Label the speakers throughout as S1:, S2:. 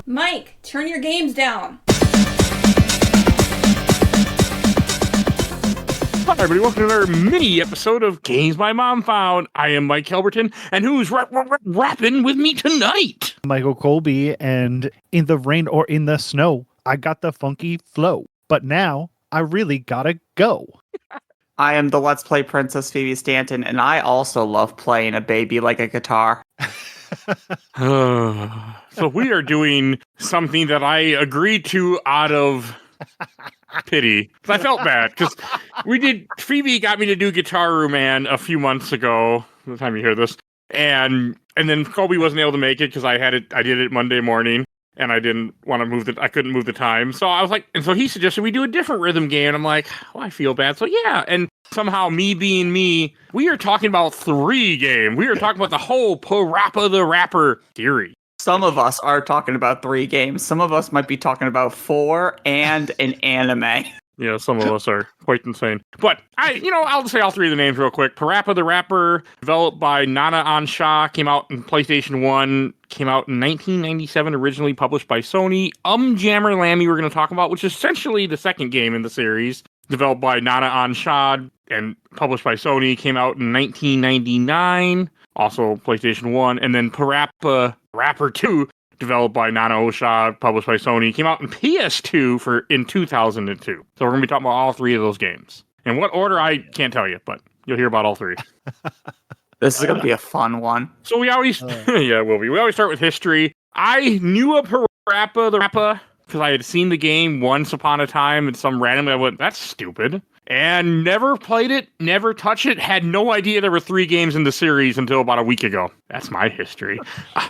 S1: Mike, turn your games down.
S2: Hi, everybody. Welcome to another mini episode of Games My Mom Found. I am Mike Albertin, and who's rapping with me tonight?
S3: Michael Colby, and in the rain or in the snow, I got the funky flow. But now, I really gotta go.
S4: I am the Let's Play Princess Phoebe Stanton, and I also love playing a baby like a guitar.
S2: So we are doing something that I agreed to out of pity. I felt bad because Phoebe got me to do Gitaroo, man, a few months ago. By the time you hear this, and then Colby wasn't able to make it because I did it Monday morning, and I didn't want to I couldn't move the time. So I was like, and so he suggested we do a different rhythm game. And I'm like, well, I feel bad. So yeah, and somehow me being me, we are talking about 3 games. We are talking about the whole PaRappa the Rapper theory.
S4: Some of us are talking about 3 games. Some of us might be talking about 4 and an anime.
S2: Yeah, some of us are quite insane. But I'll just say all 3 of the names real quick. PaRappa the Rapper, developed by Nana Ansha, came out in PlayStation 1, came out in 1997, originally published by Sony. Jammer Lammy we're going to talk about, which is essentially the second game in the series, developed by Nana Ansha and published by Sony, came out in 1999, also PlayStation 1. And then PaRappa Rapper 2, developed by Nana Osha, published by Sony, came out in PS2 in 2002. So we're going to be talking about all 3 of those games. In what order, I can't tell you, but you'll hear about all 3.
S4: This is going to be a fun one.
S2: So we always, yeah, it will be. We always start with history. I knew of PaRappa the Rapper because I had seen the game once upon a time, and randomly I went, that's stupid. And never played it, never touched it, had no idea there were 3 games in the series until about a week ago. That's my history.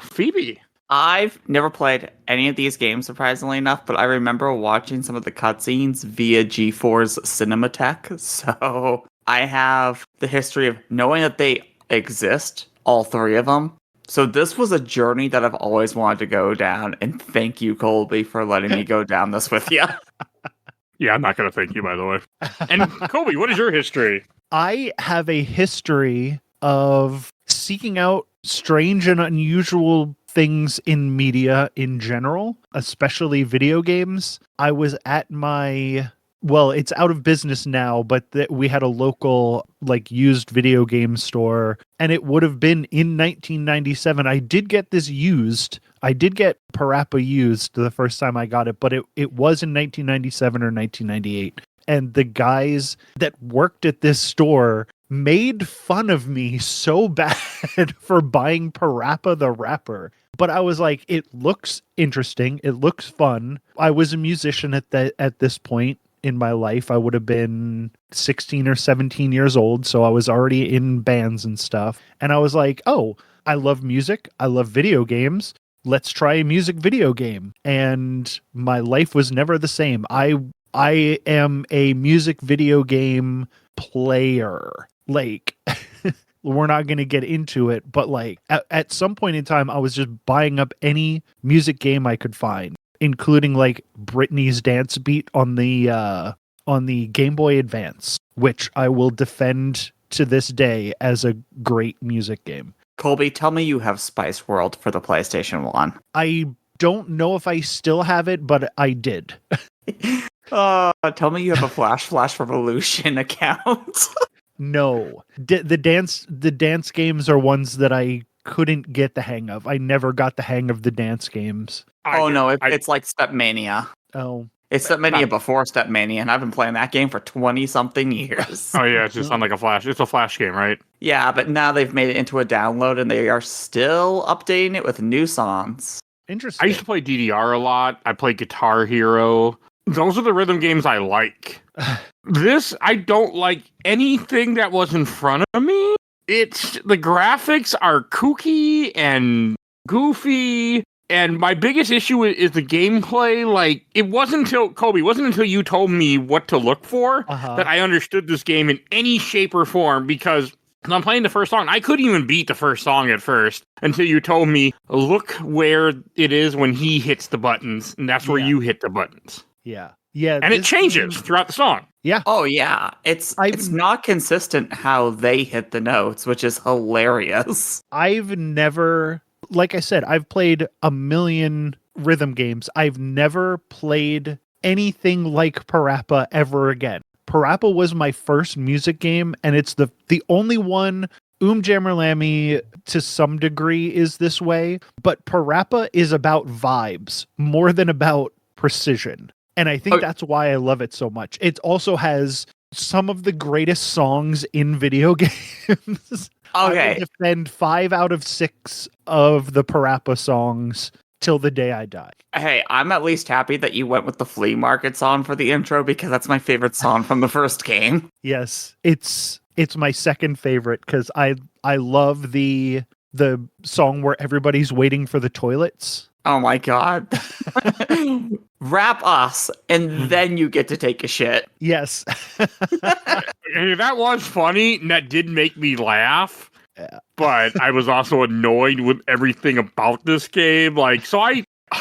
S2: Phoebe.
S4: I've never played any of these games, surprisingly enough, but I remember watching some of the cutscenes via G4's Cinematech. So I have the history of knowing that they exist, all 3 of them. So this was a journey that I've always wanted to go down, and thank you, Colby, for letting me go down this with you.
S2: Yeah, I'm not going to thank you, by the way. And Colby, what is your history?
S3: I have a history of seeking out strange and unusual things in media in general, especially video games. I was at it's out of business now, but we had a local used video game store, and it would have been in 1997. I did get this used. I did get PaRappa used the first time I got it, but it was in 1997 or 1998. And the guys that worked at this store made fun of me so bad for buying PaRappa the Rapper. But I was like, it looks interesting. It looks fun. I was a musician at this point in my life. I would have been 16 or 17 years old, so I was already in bands and stuff. And I was like, oh, I love music. I love video games. Let's try a music video game. And my life was never the same. I am a music video game player. We're not going to get into it, but at some point in time, I was just buying up any music game I could find, including Britney's Dance Beat on the Game Boy Advance, which I will defend to this day as a great music game.
S4: Colby, tell me you have Spice World for the PlayStation 1.
S3: I don't know if I still have it, but I did.
S4: Tell me you have a Flash Revolution account.
S3: No. The dance games are ones that I couldn't get the hang of. I never got the hang of the dance games.
S4: It's like Stepmania.
S3: Oh.
S4: It's Stepmania before Stepmania, and I've been playing that game for 20-something years.
S2: Oh, yeah, it's just on a Flash. It's a Flash game, right?
S4: Yeah, but now they've made it into a download, and they are still updating it with new songs.
S3: Interesting.
S2: I used to play DDR a lot. I played Guitar Hero. Those are the rhythm games I like. I don't like anything that was in front of me. The graphics are kooky and goofy. And my biggest issue is the gameplay. It wasn't until you told me what to look for that I understood this game in any shape or form, because I'm playing the first song. I couldn't even beat the first song at first until you told me, look where it is when he hits the buttons, and that's where you hit the buttons.
S3: Yeah. Yeah.
S2: And it changes throughout the song.
S3: Yeah.
S4: Oh, yeah. It's not consistent how they hit the notes, which is hilarious.
S3: I've never, like I said, I've played a million rhythm games. I've never played anything like PaRappa ever again. PaRappa was my first music game, and it's the only one. Jammerlammy to some degree is this way, but PaRappa is about vibes more than about precision. And I think that's why I love it so much. It also has some of the greatest songs in video games. I will defend 5 out of 6 of the PaRappa songs till the day I die.
S4: Hey, I'm at least happy that you went with the flea market song for the intro because that's my favorite song from the first game.
S3: Yes, it's my second favorite because I love the song where everybody's waiting for the toilets.
S4: Oh my god. Rap us, and then you get to take a shit.
S3: Yes.
S2: Hey, that was funny, and that did make me laugh. Yeah. But I was also annoyed with everything about this game.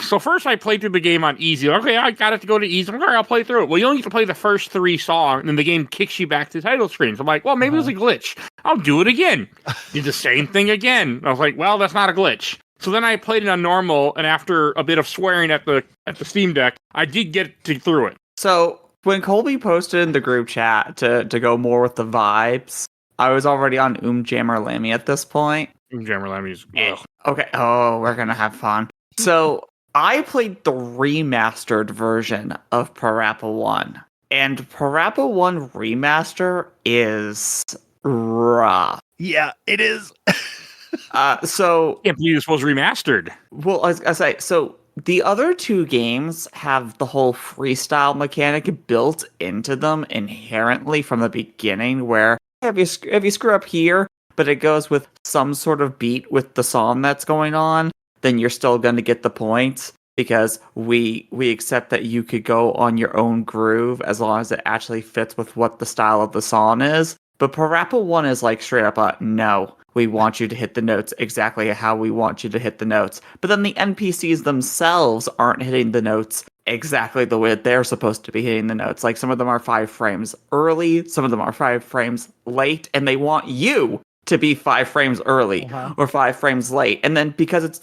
S2: So first I played through the game on easy. Okay, I got it to go to easy. Okay, I'll play through it. Well, you only get to play the first 3 songs, and then the game kicks you back to the title screen. So I'm like, well, maybe it was a glitch. I'll do it again. Did the same thing again. I was like, well, that's not a glitch. So then I played it on normal, and after a bit of swearing at the Steam Deck, I did get through it.
S4: So when Colby posted in the group chat to go more with the vibes, I was already on Jammerlammy at this point.
S2: Jammerlammy's
S4: okay. Oh, we're gonna have fun. So I played the remastered version of PaRappa 1, and PaRappa 1 remaster is rough.
S3: Yeah, it is.
S4: So
S2: can't believe this was remastered.
S4: Well, I say so. The other 2 games have the whole freestyle mechanic built into them inherently from the beginning, where if you screw up here, but it goes with some sort of beat with the song that's going on, then you're still going to get the points because we accept that you could go on your own groove as long as it actually fits with what the style of the song is. But PaRappa 1 is like straight up no. We want you to hit the notes exactly how we want you to hit the notes. But then the NPCs themselves aren't hitting the notes exactly the way that they're supposed to be hitting the notes. Like some of them are 5 frames early, some of them are 5 frames late, and they want you to be 5 frames early or 5 frames late. And then because it's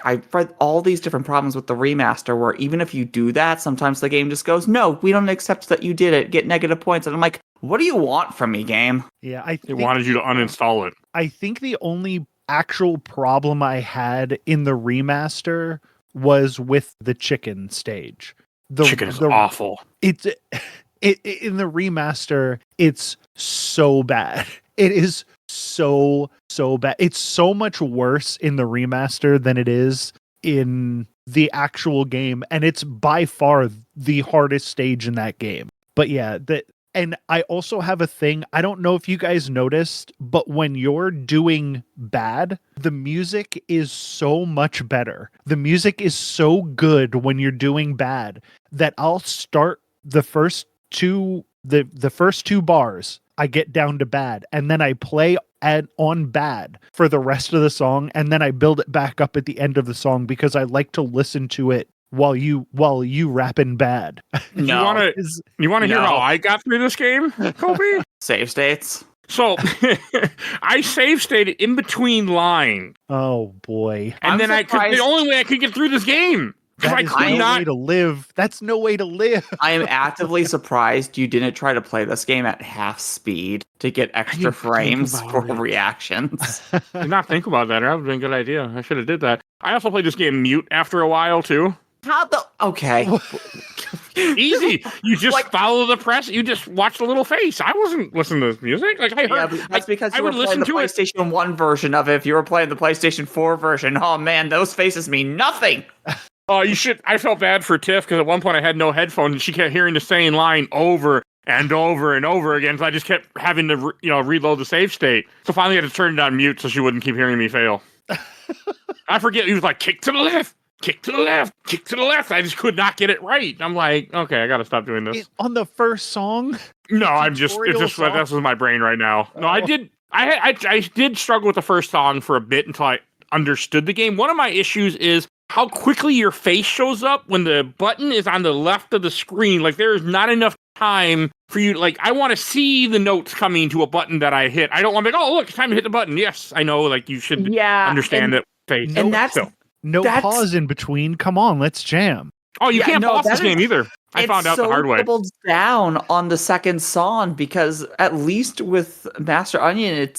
S4: I've read all these different problems with the remaster where even if you do that, sometimes the game just goes, no, we don't accept that you did it, get negative points. And I'm like, what do you want from me, game?
S3: Yeah,
S2: it wanted you to uninstall it.
S3: I think the only actual problem I had in the remaster was with the chicken stage. The
S2: chicken is awful.
S3: It's in the remaster, it's so bad. It is so bad. It's so much worse in the remaster than it is in the actual game, and it's by far the hardest stage in that game. But yeah, and I also have a thing, I don't know if you guys noticed, but when you're doing bad, the music is so much better. The music is so good when you're doing bad that I'll start the first 2 bars, I get down to bad, and then I play on bad for the rest of the song, and then I build it back up at the end of the song because I like to listen to it while you rapping bad.
S4: No.
S2: You want to hear how I got through this game, Colby?
S4: Save states.
S2: So I save stated in between lines.
S3: Oh boy!
S2: And then the only way I could get through this game.
S3: That is no way to live. That's no way to live.
S4: I am actively surprised you didn't try to play this game at half speed to get extra frames for reactions.
S2: I did not think about that. That would have been a good idea. I should have did that. I also played this game mute after a while, too.
S4: Okay.
S2: Easy. You just follow the press. You just watch the little face. I wasn't listening to this music. I heard.
S4: Yeah, but that's because you were playing the PlayStation 1 version of it. If you were playing the PlayStation 4 version, oh man, those faces mean nothing.
S2: Oh, you should. I felt bad for Tiff because at one point I had no headphones and she kept hearing the same line over and over and over again. So I just kept having to, reload the save state. So finally I had to turn it on mute so she wouldn't keep hearing me fail. I forget. He was like, kick to the left, kick to the left, kick to the left. I just could not get it right. I'm like, okay, I got to stop doing this.
S3: On the first song?
S2: No, it's just that's with my brain right now. No, I did struggle with the first song for a bit until I understood the game. One of my issues is how quickly your face shows up when the button is on the left of the screen. Like, there is not enough time for you. Like, I want to see the notes coming to a button that I hit. I don't want to be like, oh, look, it's time to hit the button. Yes, I know, like, you should understand that face.
S4: And that's
S3: No
S4: That's-
S3: pause in between. Come on, let's jam.
S2: Oh, you can't pause this game either. I found out the hard way.
S4: It's so doubled down on the second song because at least with Master Onion,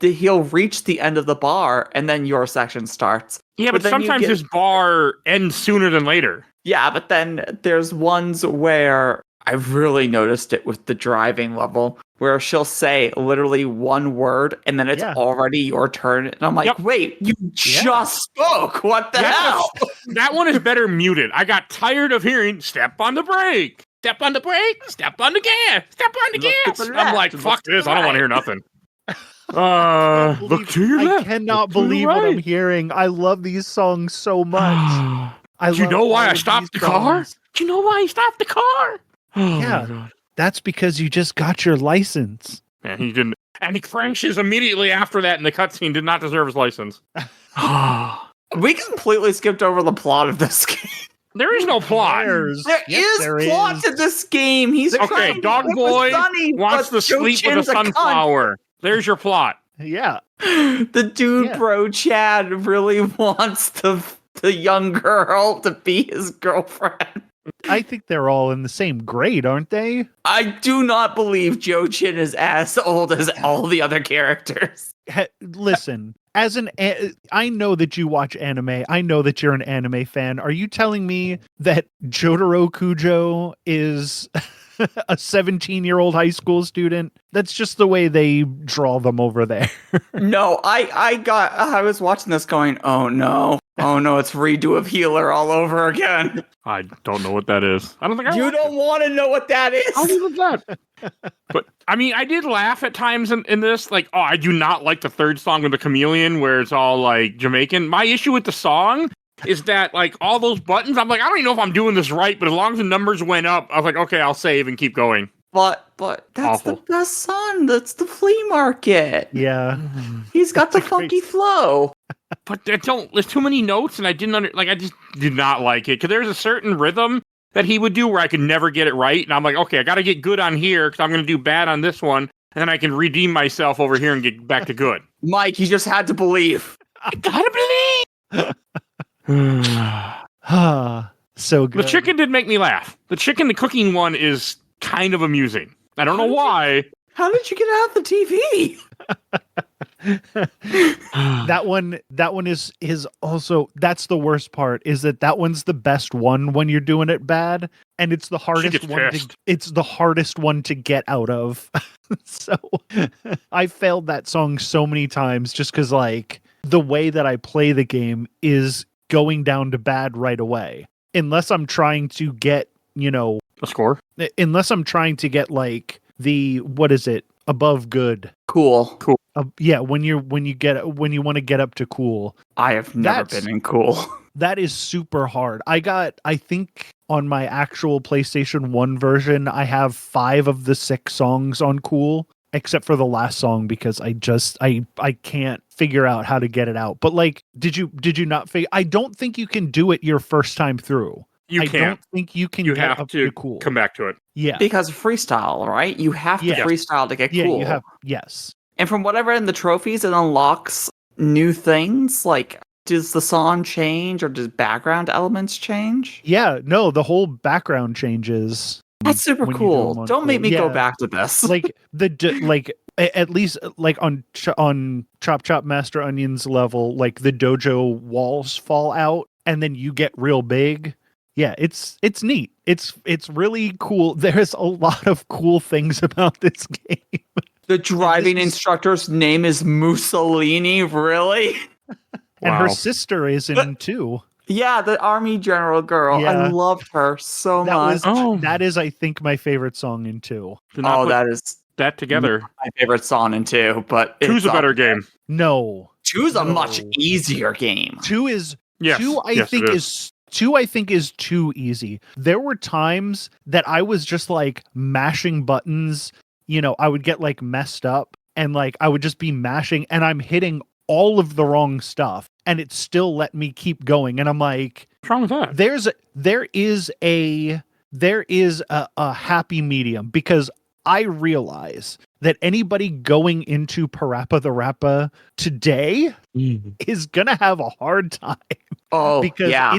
S4: he'll reach the end of the bar and then your section starts.
S2: Yeah, but
S4: then you
S2: sometimes this bar ends sooner than later.
S4: Yeah, but then there's ones where I've really noticed it with the driving level where she'll say literally one word and then it's already your turn. And I'm like, wait, you just spoke. What the hell?
S2: That one is better muted. I got tired of hearing step on the brake, step on the brake, step on the gas, step on the gas. I'm like, fuck this. I don't want to hear nothing. Look to your left.
S3: I cannot believe what I'm hearing. I love these songs so much.
S2: Do you know why I stopped the car? Do you know why I stopped the car? Oh,
S3: yeah, that's because you just got your license.
S2: And he didn't. And he crashes immediately after that in the cutscene. Did not deserve his license.
S4: We completely skipped over the plot of this game.
S2: There is no plot.
S4: There is plot to this game. He's
S2: okay. Dog boy wants to sleep with a sunflower. There's your plot.
S3: Yeah.
S4: The dude, bro, Chad, really wants the young girl to be his girlfriend.
S3: I think they're all in the same grade, aren't they?
S4: I do not believe Joe Chin is as old as all the other characters.
S3: Listen, I know that you watch anime. I know that you're an anime fan. Are you telling me that Jotaro Kujo is a 17-year-old high school student? That's just the way they draw them over there.
S4: No, I was watching this going, oh no, it's redo of Healer all over again.
S2: I don't know what that is. I don't think
S4: you don't want to know what that is.
S2: I'll leave it at that. But I mean, I did laugh at times in this. Like, I do not like the third song with the chameleon where it's all like Jamaican. My issue with the song is that like all those buttons, I'm like, I don't even know if I'm doing this right, but as long as the numbers went up, I was like, okay, I'll save and keep going.
S4: But that's
S2: awful.
S4: The best song. That's the flea market.
S3: Yeah.
S4: He's got the funky flow.
S2: But there's too many notes, and I just did not like it. Because there's a certain rhythm that he would do where I could never get it right. And I'm like, okay, I got to get good on here because I'm going to do bad on this one. And then I can redeem myself over here and get back to good.
S4: Mike, you just had to believe.
S2: I gotta believe.
S3: So good.
S2: The chicken did make me laugh. The cooking one is kind of amusing. I don't know why.
S4: How did you get out of the TV?
S3: that one is also, that's the worst part, is that one's the best one when you're doing it bad, and it's the hardest one to get out of. So I failed that song so many times just because like the way that I play the game is going down to bad right away, unless I'm trying to get,
S2: a score,
S3: unless I'm trying to get like the, what is it, above good.
S4: Cool.
S3: Yeah, when you want to get up to cool.
S4: I have never been in cool.
S3: That is super hard. I think on my actual PlayStation 1 version, I have 5 of the 6 songs on cool, except for the last song because I can't figure out how to get it out. But like, did you not figure? I don't think you can do it your first time through.
S2: I
S3: don't think you can.
S2: You
S3: get
S2: have
S3: up
S2: to
S3: cool.
S2: Come back to it.
S3: Yeah,
S4: because freestyle, right? You have to freestyle to get cool.
S3: Yeah, you have. Yes.
S4: And from what I've read in the trophies, it unlocks new things. Like, does the song change or does background elements change?
S3: Yeah, no, the whole background changes.
S4: That's super cool. Don't make me go back to this.
S3: Like at least like on Chop Chop Master Onion's level, like the dojo walls fall out and then you get real big. Yeah, it's neat. It's really cool. There's a lot of cool things about this game.
S4: The driving instructor's name is Mussolini, really?
S3: And her sister is in too.
S4: Yeah, the army general girl.
S3: Yeah.
S4: I loved her so much.
S3: That is, I think, my favorite song in 2.
S4: That is
S2: that together.
S4: My favorite song in 2, but
S2: 2's a better game.
S3: No.
S4: 2's a much easier game.
S3: 2 is
S2: yes.
S3: 2 I think is 2 I think is too easy. There were times that I was just like mashing buttons, I would get like messed up and like I would just be mashing and I'm hitting all of the wrong stuff and it still let me keep going. And I'm like,
S2: what's wrong with that?
S3: There is a happy medium because I realize that anybody going into PaRappa the Rappa today is gonna have a hard time
S4: Oh,
S3: because
S4: yeah.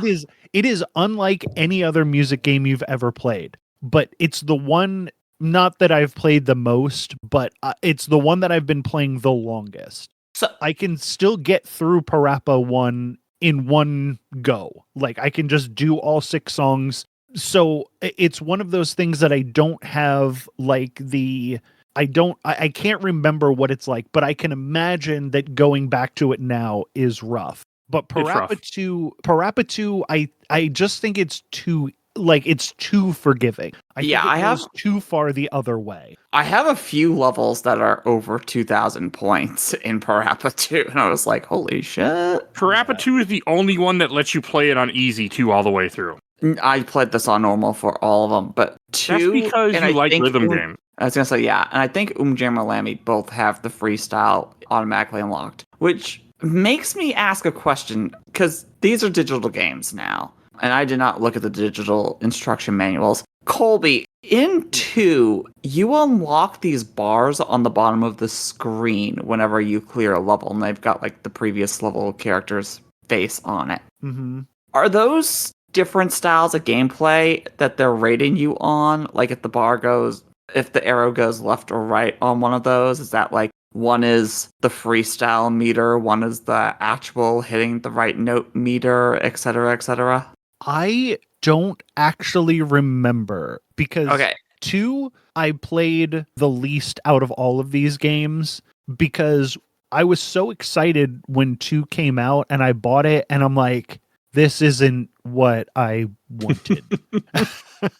S3: it is unlike any other music game you've ever played. But it's the one, not that I've played the most, but it's the one that I've been playing the longest.
S4: So
S3: I can still get through PaRappa 1 in one go. Like I can just do all 6 songs. So it's one of those things that I don't have like I can't remember what it's like, but I can imagine that going back to it now is rough. But PaRappa 2, I just think it's too forgiving. I think it goes too far the other way.
S4: I have a few levels that are over 2,000 points in PaRappa 2, and I was like, holy shit.
S2: PaRappa 2 is the only one that lets you play it on easy too all the way through.
S4: I played this on normal for all of them, but 2...
S2: That's because you like rhythm games.
S4: I was going to say, yeah, and I think Jammer Lammy both have the freestyle automatically unlocked, which makes me ask a question, because these are digital games now, and I did not look at the digital instruction manuals. Colby, in 2, you unlock these bars on the bottom of the screen whenever you clear a level, and they've got like the previous level character's face on it.
S3: Mm-hmm.
S4: Are those different styles of gameplay that they're rating you on? Like if the arrow goes left or right on one of those, is that like one is the freestyle meter, one is the actual hitting the right note meter, etc., etc.?
S3: I don't actually remember because 2, I played the least out of all of these games because I was so excited when 2 came out and I bought it and I'm like, this isn't what I wanted.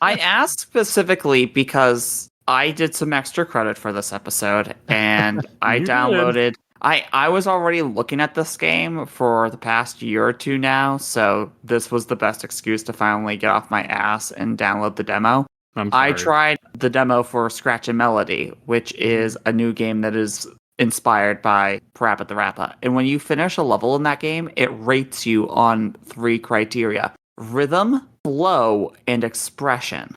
S4: I asked specifically because I did some extra credit for this episode and I downloaded... I was already looking at this game for the past year or 2 now, so this was the best excuse to finally get off my ass and download the demo. I tried the demo for Scratch and Melody, which is a new game that is inspired by PaRappa the Rappa. And when you finish a level in that game, it rates you on 3 criteria: rhythm, flow, and expression.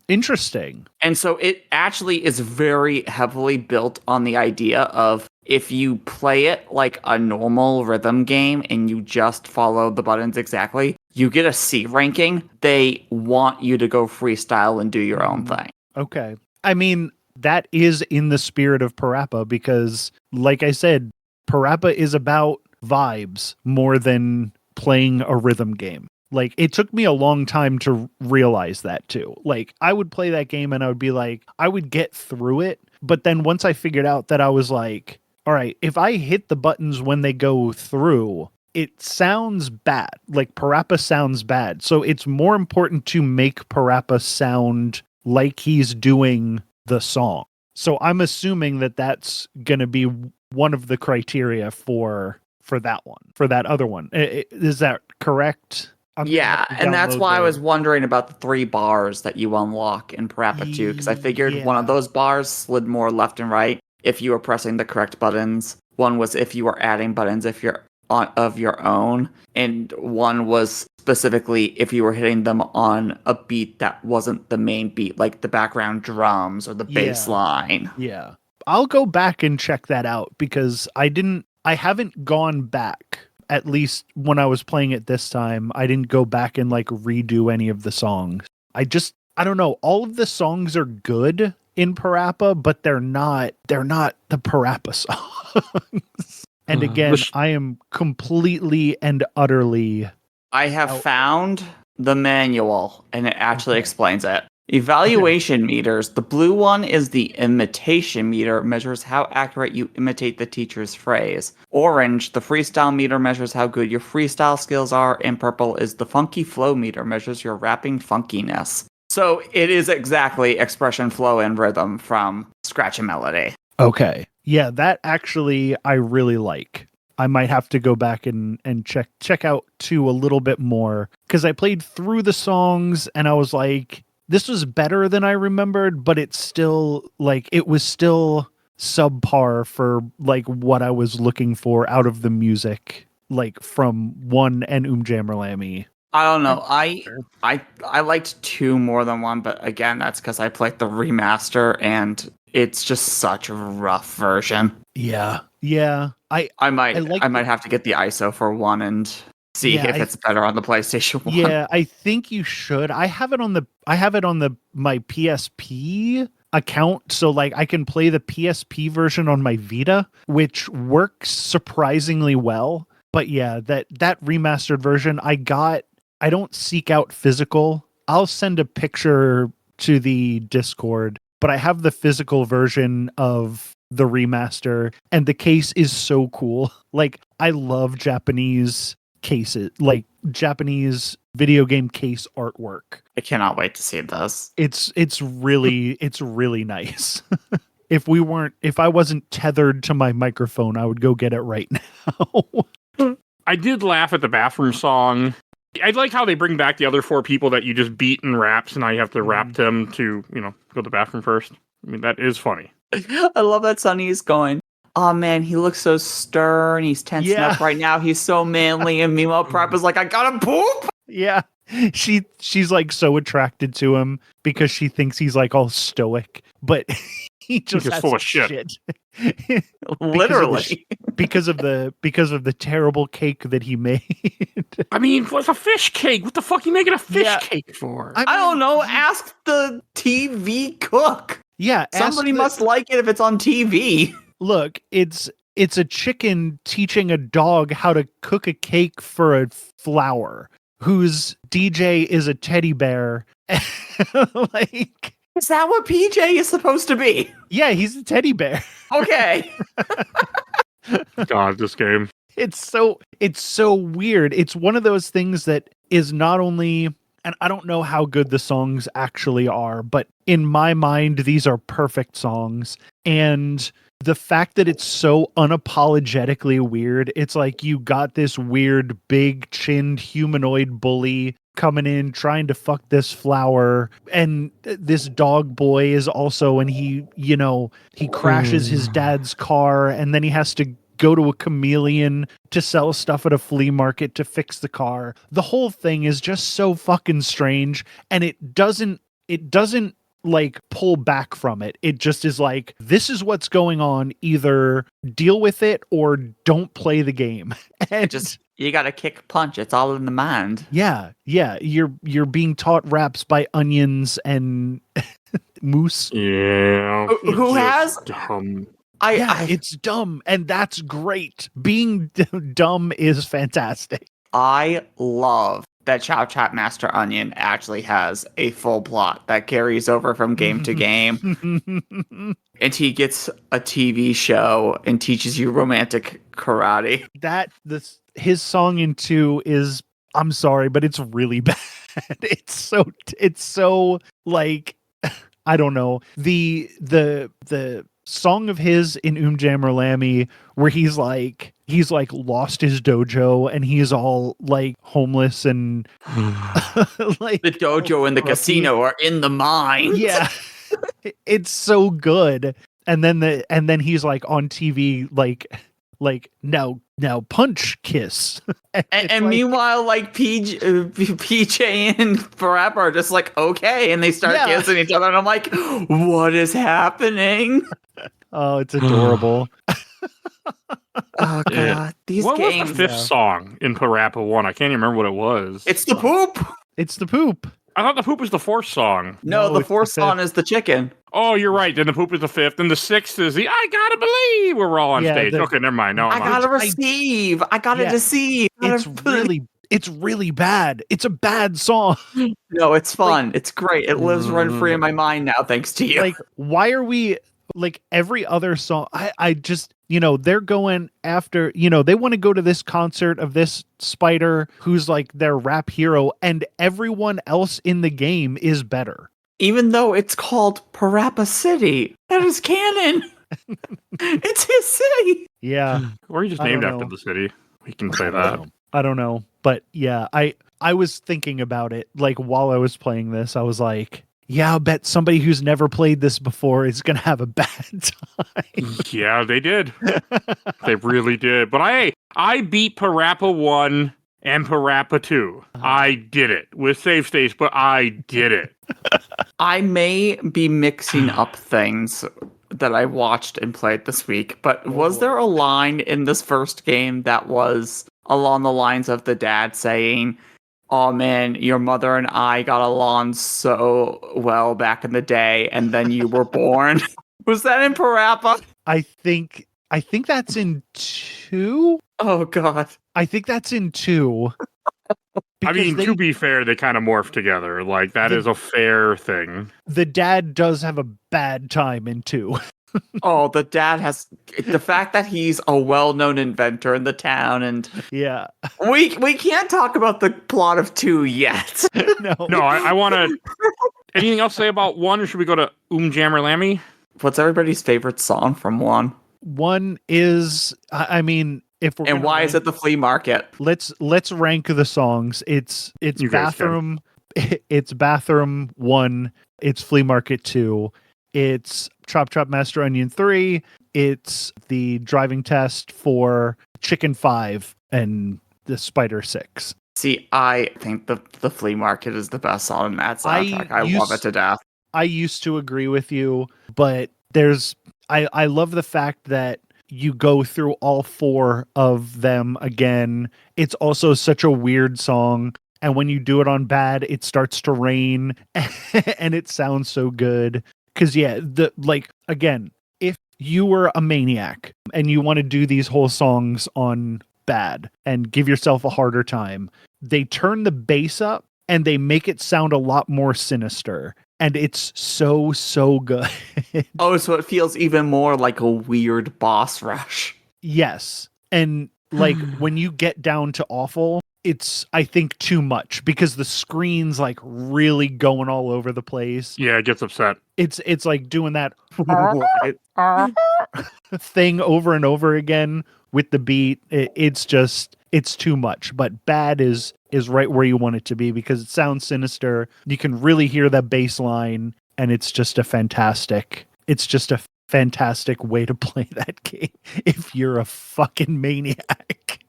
S3: Interesting.
S4: And so it actually is very heavily built on the idea of if you play it like a normal rhythm game and you just follow the buttons exactly, you get a C ranking. They want you to go freestyle and do your own thing.
S3: Okay. I mean, that is in the spirit of PaRappa because, like I said, PaRappa is about vibes more than playing a rhythm game. Like, it took me a long time to realize that, too. Like, I would play that game and I would be like, I would get through it. But then once I figured out that I was like, all right, if I hit the buttons when they go through, it sounds bad. Like, PaRappa sounds bad. So it's more important to make PaRappa sound like he's doing the song. So I'm assuming that that's going to be one of the criteria for that one, for that other one. Is that correct?
S4: Yeah, and that's why I was wondering about the 3 bars that you unlock in PaRappa 2, because I figured one of those bars slid more left and right if you were pressing the correct buttons. One was if you were adding buttons of your own, and one was specifically if you were hitting them on a beat that wasn't the main beat, like the background drums or the bass line.
S3: Yeah. I'll go back and check that out because I haven't gone back. At least when I was playing it this time, I didn't go back and like redo any of the songs. I don't know. All of the songs are good in PaRappa, but they're not the PaRappa songs. And again, I am completely and utterly...
S4: I have found the manual, and it actually explains it. Evaluation meters. The blue one is the imitation meter, measures how accurate you imitate the teacher's phrase. Orange, the freestyle meter, measures how good your freestyle skills are. And purple is the funky flow meter, measures your rapping funkiness. So it is exactly expression, flow, and rhythm from Scratch and Melody.
S3: Okay. Yeah, that actually I really like. I might have to go back and check out 2 a little bit more because I played through the songs and I was like, this was better than I remembered, but it's still like it was still subpar for like what I was looking for out of the music, like from 1 and Jammer Lammy.
S4: I don't know. I liked 2 more than 1, but again, that's because I played the remaster and it's just such a rough version.
S3: Yeah.
S4: I might have to get the ISO for 1 and see if it's better on the PlayStation 1.
S3: Yeah, I think you should. I have it on my PSP account, so like I can play the PSP version on my Vita, which works surprisingly well. But yeah, that remastered version I don't seek out physical. I'll send a picture to the Discord, but I have the physical version of the remaster, and the case is so cool. Like, I love Japanese cases, like Japanese video game case artwork.
S4: I cannot wait to see this.
S3: It's really nice. If I wasn't tethered to my microphone, I would go get it right now.
S2: I did laugh at the bathroom song. I like how they bring back the other 4 people that you just beat in raps, and now you have to rap them to, go to the bathroom first. I mean, that is funny.
S4: I love that Sonny's going, oh man, he looks so stern. He's tensing up right now. He's so manly. And meanwhile, PaRappa's like, I gotta poop.
S3: Yeah. She's like so attracted to him because she thinks he's like all stoic, but he's just
S2: full of shit.
S4: Literally.
S3: because of the terrible cake that he made.
S2: I mean, what's a fish cake? What the fuck are you making a fish cake for?
S4: I don't know. Ask the TV cook.
S3: Yeah.
S4: Somebody must like it if it's on TV.
S3: Look, it's a chicken teaching a dog how to cook a cake for a flower whose DJ is a teddy bear. Like,
S4: is that what PJ is supposed to be?
S3: Yeah, he's a teddy bear.
S4: Okay.
S2: God, this game.
S3: It's so weird. It's one of those things that is not only, and I don't know how good the songs actually are, but in my mind, these are perfect songs. And the fact that it's so unapologetically weird, it's like you got this weird, big-chinned humanoid bully coming in, trying to fuck this flower, and this dog boy is also, and he crashes his dad's car, and then he has to go to a chameleon to sell stuff at a flea market to fix the car. The whole thing is just so fucking strange, and it doesn't like pull back from it. It just is like, this is what's going on. Either deal with it or don't play the game. And
S4: just, you gotta kick punch. It's all in the mind.
S3: Yeah. You're being taught raps by onions and moose.
S2: Yeah.
S4: Who has
S3: dumb. It's dumb, and that's great. Being dumb is fantastic.
S4: I love that Chop Chop Master Onion actually has a full plot that carries over from game to game. And he gets a TV show and teaches you romantic karate.
S3: His song in 2 is, I'm sorry, but it's really bad. It's so like, I don't know. The song of his in Jammer Lammy where he's like lost his dojo and he's all like homeless and like
S4: the dojo and the casino are in the mind.
S3: Yeah. It's so good. And then he's like on TV like now punch kiss.
S4: and like, meanwhile, like PJ and PaRappa are just like, okay, and they start kissing each other, and I'm like, what is happening?
S3: Oh, it's adorable.
S4: Oh god, these
S2: what
S4: games.
S2: Was the 5th song in PaRappa 1? I can't even remember what it was.
S4: It's the poop.
S3: It's the poop.
S2: I thought the poop was the 4th song.
S4: No, the 4th song is the chicken.
S2: Oh, you're right. Then the poop is the 5th, and the 6th is the I gotta believe, where we're all on stage. Okay, never mind. No,
S4: I gotta receive. I gotta deceive.
S3: It's really bad. It's a bad song.
S4: No, it's fun. It's great. It lives rent free in my mind now, thanks to you.
S3: Like, why are we like every other song? I just, they're going after, they want to go to this concert of this spider who's like their rap hero, and everyone else in the game is better.
S4: Even though it's called PaRappa City. That is canon. It's his city.
S3: Yeah.
S2: Or he just named after the city. We can say that.
S3: I don't know. But yeah, I was thinking about it like while I was playing this. I was like, yeah, I'll bet somebody who's never played this before is going to have a bad time.
S2: Yeah, they did. They really did. But I beat PaRappa 1 and PaRappa 2. I did it with save states, but I did it.
S4: I may be mixing up things that I watched and played this week, but was there a line in this first game that was along the lines of the dad saying, "Oh man, your mother and I got along so well back in the day, and then you were born"? Was that in PaRappa?
S3: I think that's in 2.
S4: Oh god.
S3: I think that's in 2.
S2: I mean,
S3: Because
S2: to be fair, they kind of morph together. Like, that is a fair thing.
S3: the dad does have a bad time in 2.
S4: Oh, the dad has the fact that he's a well-known inventor in the town, and
S3: Yeah.
S4: we can't talk about the plot of 2 yet.
S3: No.
S2: No, I want to... Anything else to say about 1, or should we go to Jammer Lammy?
S4: What's everybody's favorite song from 1?
S3: 1 is, I mean, if we're
S4: And
S3: gonna
S4: why
S3: rank,
S4: is it the flea market?
S3: let's rank the songs. It's
S2: You guys can.
S3: bathroom. It's bathroom 1. It's flea market 2. It's Chop Chop Master Onion 3. It's the driving test for Chicken 5 and the Spider 6.
S4: See, I think the flea market is the best song in that soundtrack. I love it to death.
S3: I used to agree with you, but I love the fact that you go through all 4 of them again. It's also such a weird song. And when you do it on bad, it starts to rain and it sounds so good. Cause yeah, again, if you were a maniac and you want to do these whole songs on bad and give yourself a harder time, they turn the bass up and they make it sound a lot more sinister. And it's so good.
S4: Oh, so it feels even more like a weird boss rush.
S3: Yes. And like when you get down to awful, it's, I think, too much because the screen's like really going all over the place.
S2: Yeah, it gets upset.
S3: It's like doing that
S4: Right.
S3: thing over and over again with the beat. It's too much. But bad is right where you want it to be because it sounds sinister. You can really hear that bass line, and it's just a fantastic way to play that game if you're a fucking maniac.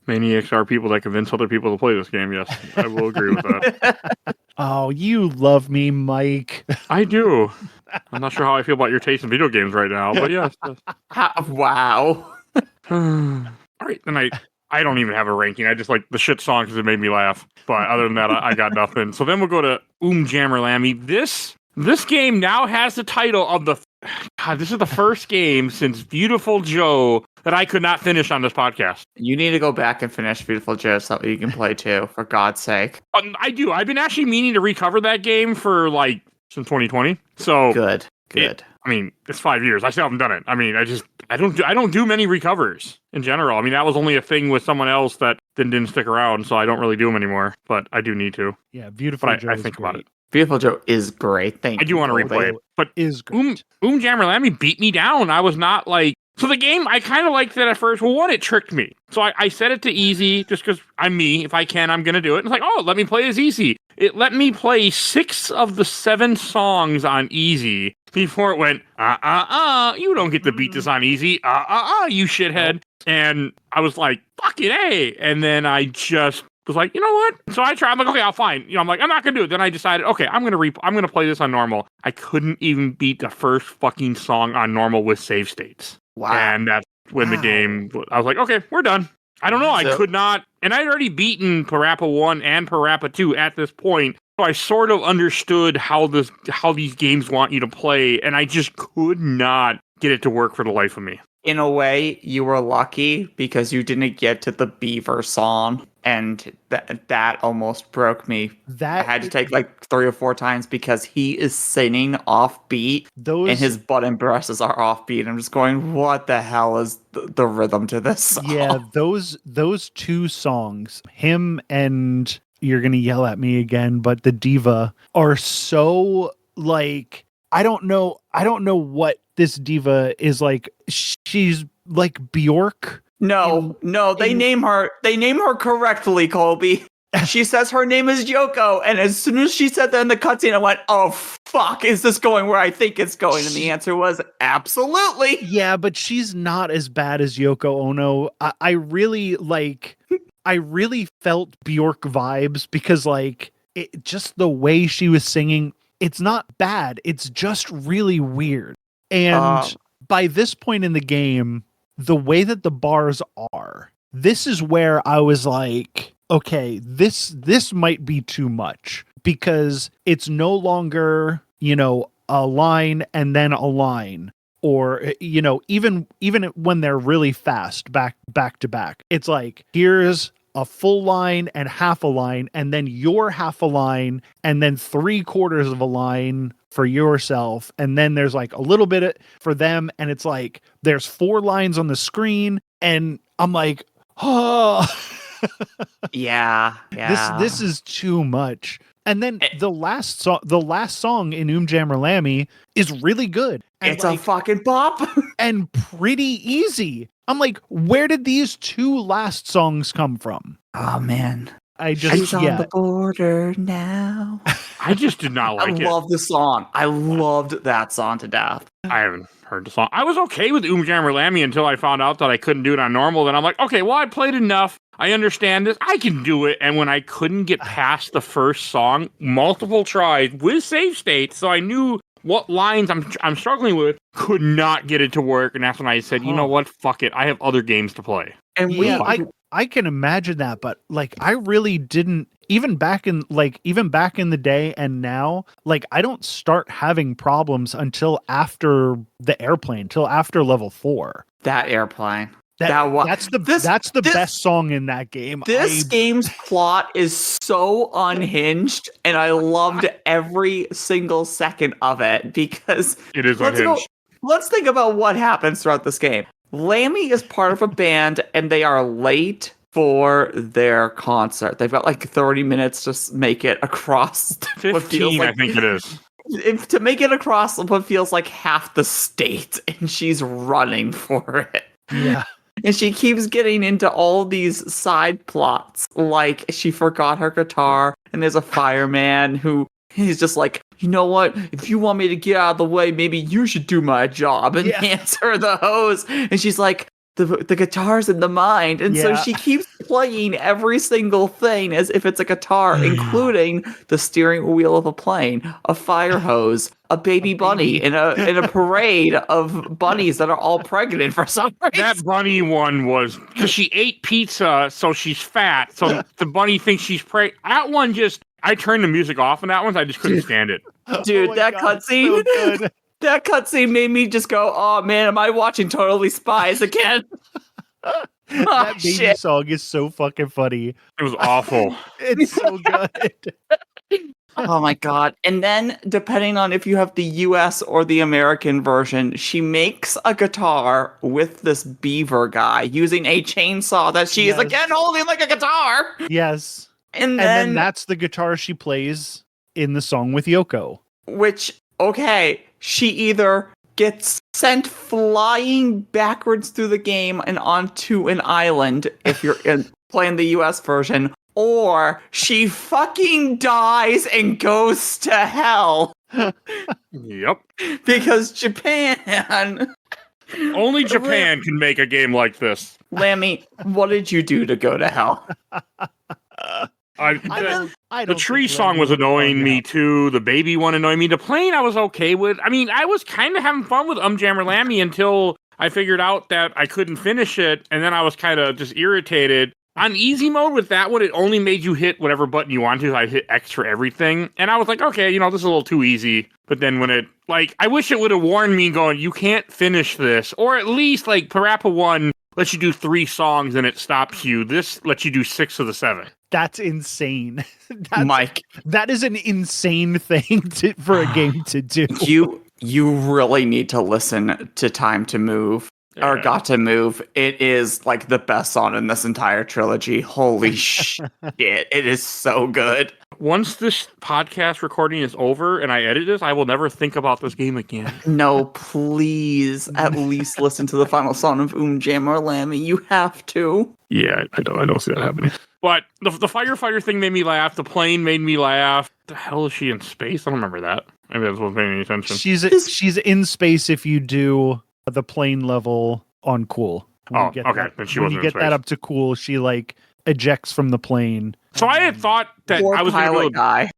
S2: Maniacs are people that convince other people to play this game. Yes, I will agree with that.
S3: Oh, you love me, Mike.
S2: I do. I'm not sure how I feel about your taste in video games right now, but yes.
S4: Wow.
S2: All right, then I don't even have a ranking. I just like the shit song because it made me laugh. But other than that, I got nothing. So then we'll go to Jammer Lammy. This game now has the title of the... God, this is the first game since Beautiful Joe that I could not finish on this podcast.
S4: You need to go back and finish Beautiful Joe so that you can play too, for God's sake.
S2: I do. I've been actually meaning to recover that game for since 2020. So
S4: Good.
S2: I mean, it's 5 years. I still haven't done it. I mean, I don't do many recovers in general. I mean, that was only a thing with someone else that didn't stick around, so I don't really do them anymore. But I do need to.
S3: Yeah, Beautiful Joe.
S2: I think about it.
S4: Beautiful Joe is great. Thank you.
S2: I do want to replay it, but
S3: Is great.
S2: Jammer Lammy beat me down. I was not so the game, I kind of liked it at first. Well, one, it tricked me. So I set it to easy just because I'm me. If I can, I'm going to do it. And it's like, oh, let me play as easy. It let me play 6 of the 7 songs on easy before it went, you don't get to beat this on easy. You shithead. And I was like, fucking A. And then I just was like, you know what? So I tried. I'm like, okay, I'll fine. I'm like, I'm not gonna do it. Then I decided, okay, I'm gonna play this on normal. I couldn't even beat the first fucking song on normal with save states.
S4: Wow.
S2: And that's when the game. I was like, okay, we're done. I don't know. I could not, and I'd already beaten PaRappa 1 and PaRappa 2 at this point, so I sort of understood how these games want you to play, and I just could not get it to work for the life of me.
S4: In a way, you were lucky because you didn't get to the Beaver song, and that almost broke me. I had to take 3 or 4 times because he is singing offbeat, and his button presses are offbeat. I'm just going, what the hell is the rhythm to this song?
S3: Yeah, those 2 songs, him and you're gonna yell at me again, but the diva are so I don't know what this diva is like. She's like Bjork.
S4: No, they name her correctly, Colby. She says her name is Yoko, and as soon as she said that in the cutscene, I went, "Oh fuck, is this going where I think it's going?" And the answer was absolutely.
S3: Yeah, but she's not as bad as Yoko Ono. I really felt Bjork vibes because just the way she was singing, it's not bad. It's just really weird. And by this point in the game, the way that the bars are, this is where I was like, okay, this might be too much because it's no longer, a line and then a line, or even when they're really fast back to back. It's like, here's a full line and half a line, and then your half a line, and then 3/4 of a line for yourself, and then there's like a little bit for them, and it's like there's 4 lines on the screen, and I'm like, oh.
S4: Yeah.
S3: This is too much. And then the last song in Jammer Lammy is really good. And
S4: it's a fucking bop.
S3: And pretty easy. I'm like, where did these 2 last songs come from?
S4: Oh man.
S3: She's
S4: on the border now.
S2: I just did not like it.
S4: I love the song. I loved that song to death.
S2: I haven't heard the song. I was okay with Jammer Lammy until I found out that I couldn't do it on normal. Then I'm like, okay, well, I played enough. I understand this. I can do it. And when I couldn't get past the first song, multiple tries with save states, so I knew what lines I'm struggling with, could not get it to work. And that's when I said, you know what? Fuck it. I have other games to play.
S4: And
S3: I can imagine that, but I really didn't, even back in the day and now, I don't start having problems until after the airplane, until after level 4.
S4: That airplane.
S3: That's the best song in that game.
S4: This game's plot is so unhinged, and I loved every single second of it because
S2: it is unhinged.
S4: Let's think about what happens throughout this game. Lammy is part of a band, and they are late for their concert. They've got 30 minutes to make it across
S2: 15, I think it is.
S4: To make it across what feels like half the state, and she's running for it.
S3: Yeah.
S4: And she keeps getting into all these side plots, like she forgot her guitar, and there's a fireman who he's just like, you know what? If you want me to get out of the way, maybe you should do my job and hands her the hose. And she's like, the guitar's in the mind. And so she keeps playing every single thing as if it's a guitar, including the steering wheel of a plane, a fire hose, a baby bunny in a parade of bunnies that are all pregnant for some reason.
S2: That bunny one was because she ate pizza, so she's fat. So the bunny thinks she's pregnant. That one I turned the music off on that one. I just couldn't stand it.
S4: Dude, that cutscene. So that cutscene made me just go, oh man, am I watching Totally Spies again?
S3: That baby song is so fucking funny.
S2: It was awful.
S3: It's so good.
S4: Oh my god. And then, depending on if you have the US or the American version, she makes a guitar with this beaver guy using a chainsaw that she is again holding like a guitar.
S3: Yes.
S4: And then
S3: that's the guitar she plays in the song with Yoko.
S4: Which, okay, she either gets sent flying backwards through the game and onto an island if you're playing the US version, or she fucking dies and goes to hell.
S2: Yep.
S4: Because Japan.
S2: Only Japan can make a game like this.
S4: Lammy, what did you do to go to hell?
S2: The tree song was annoying me too. The baby one annoyed me. The plane I was okay with. I mean, I was kind of having fun with Jammer Lammy until I figured out that I couldn't finish it, and then I was kind of just irritated. On easy mode with that one, it only made you hit whatever button you wanted to. I hit X for everything, and I was like, okay, this is a little too easy. But then when I wish it would have warned me going, you can't finish this, or at least PaRappa 1 lets you do 3 songs and it stops you. This lets you do 6 of the 7.
S3: That's insane.
S4: Mike,
S3: that is an insane thing for a game to do.
S4: You really need to listen to Time to Move. Or Got to Move. It is the best song in this entire trilogy. Holy shit. It is so good.
S2: Once this podcast recording is over and I edit this, I will never think about this game again.
S4: No, please. At least listen to the final song of Jammer Lammy. You have to.
S2: Yeah, I don't see that happening. But the firefighter thing made me laugh. The plane made me laugh. The hell is she in space? I don't remember that. Maybe I wasn't paying any attention.
S3: She's in space if you do the plane level on cool.
S2: Okay. Then she wasn't in space.
S3: When you get that up to cool, she like ejects from the plane.
S2: So I had thought that
S4: Poor
S2: I was going to
S4: pilot guy.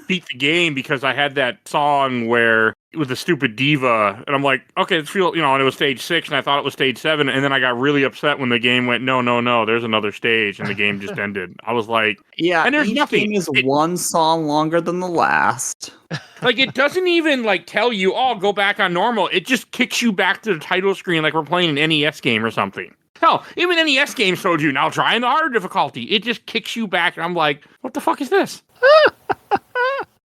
S2: beat the game because I had that song where it was a stupid diva, and I'm like, okay, it's real, and it was stage 6, and I thought it was stage 7, and then I got really upset when the game went, no, there's another stage, and the game just ended. I was like,
S4: Yeah,
S2: and there's
S4: each
S2: nothing.
S4: game is one song longer than the last.
S2: Like, it doesn't even like tell you, go back on normal. It just kicks you back to the title screen like we're playing an NES game or something. Hell, even NES games showed you, now try in the harder difficulty. It just kicks you back, and I'm like, what the fuck is this?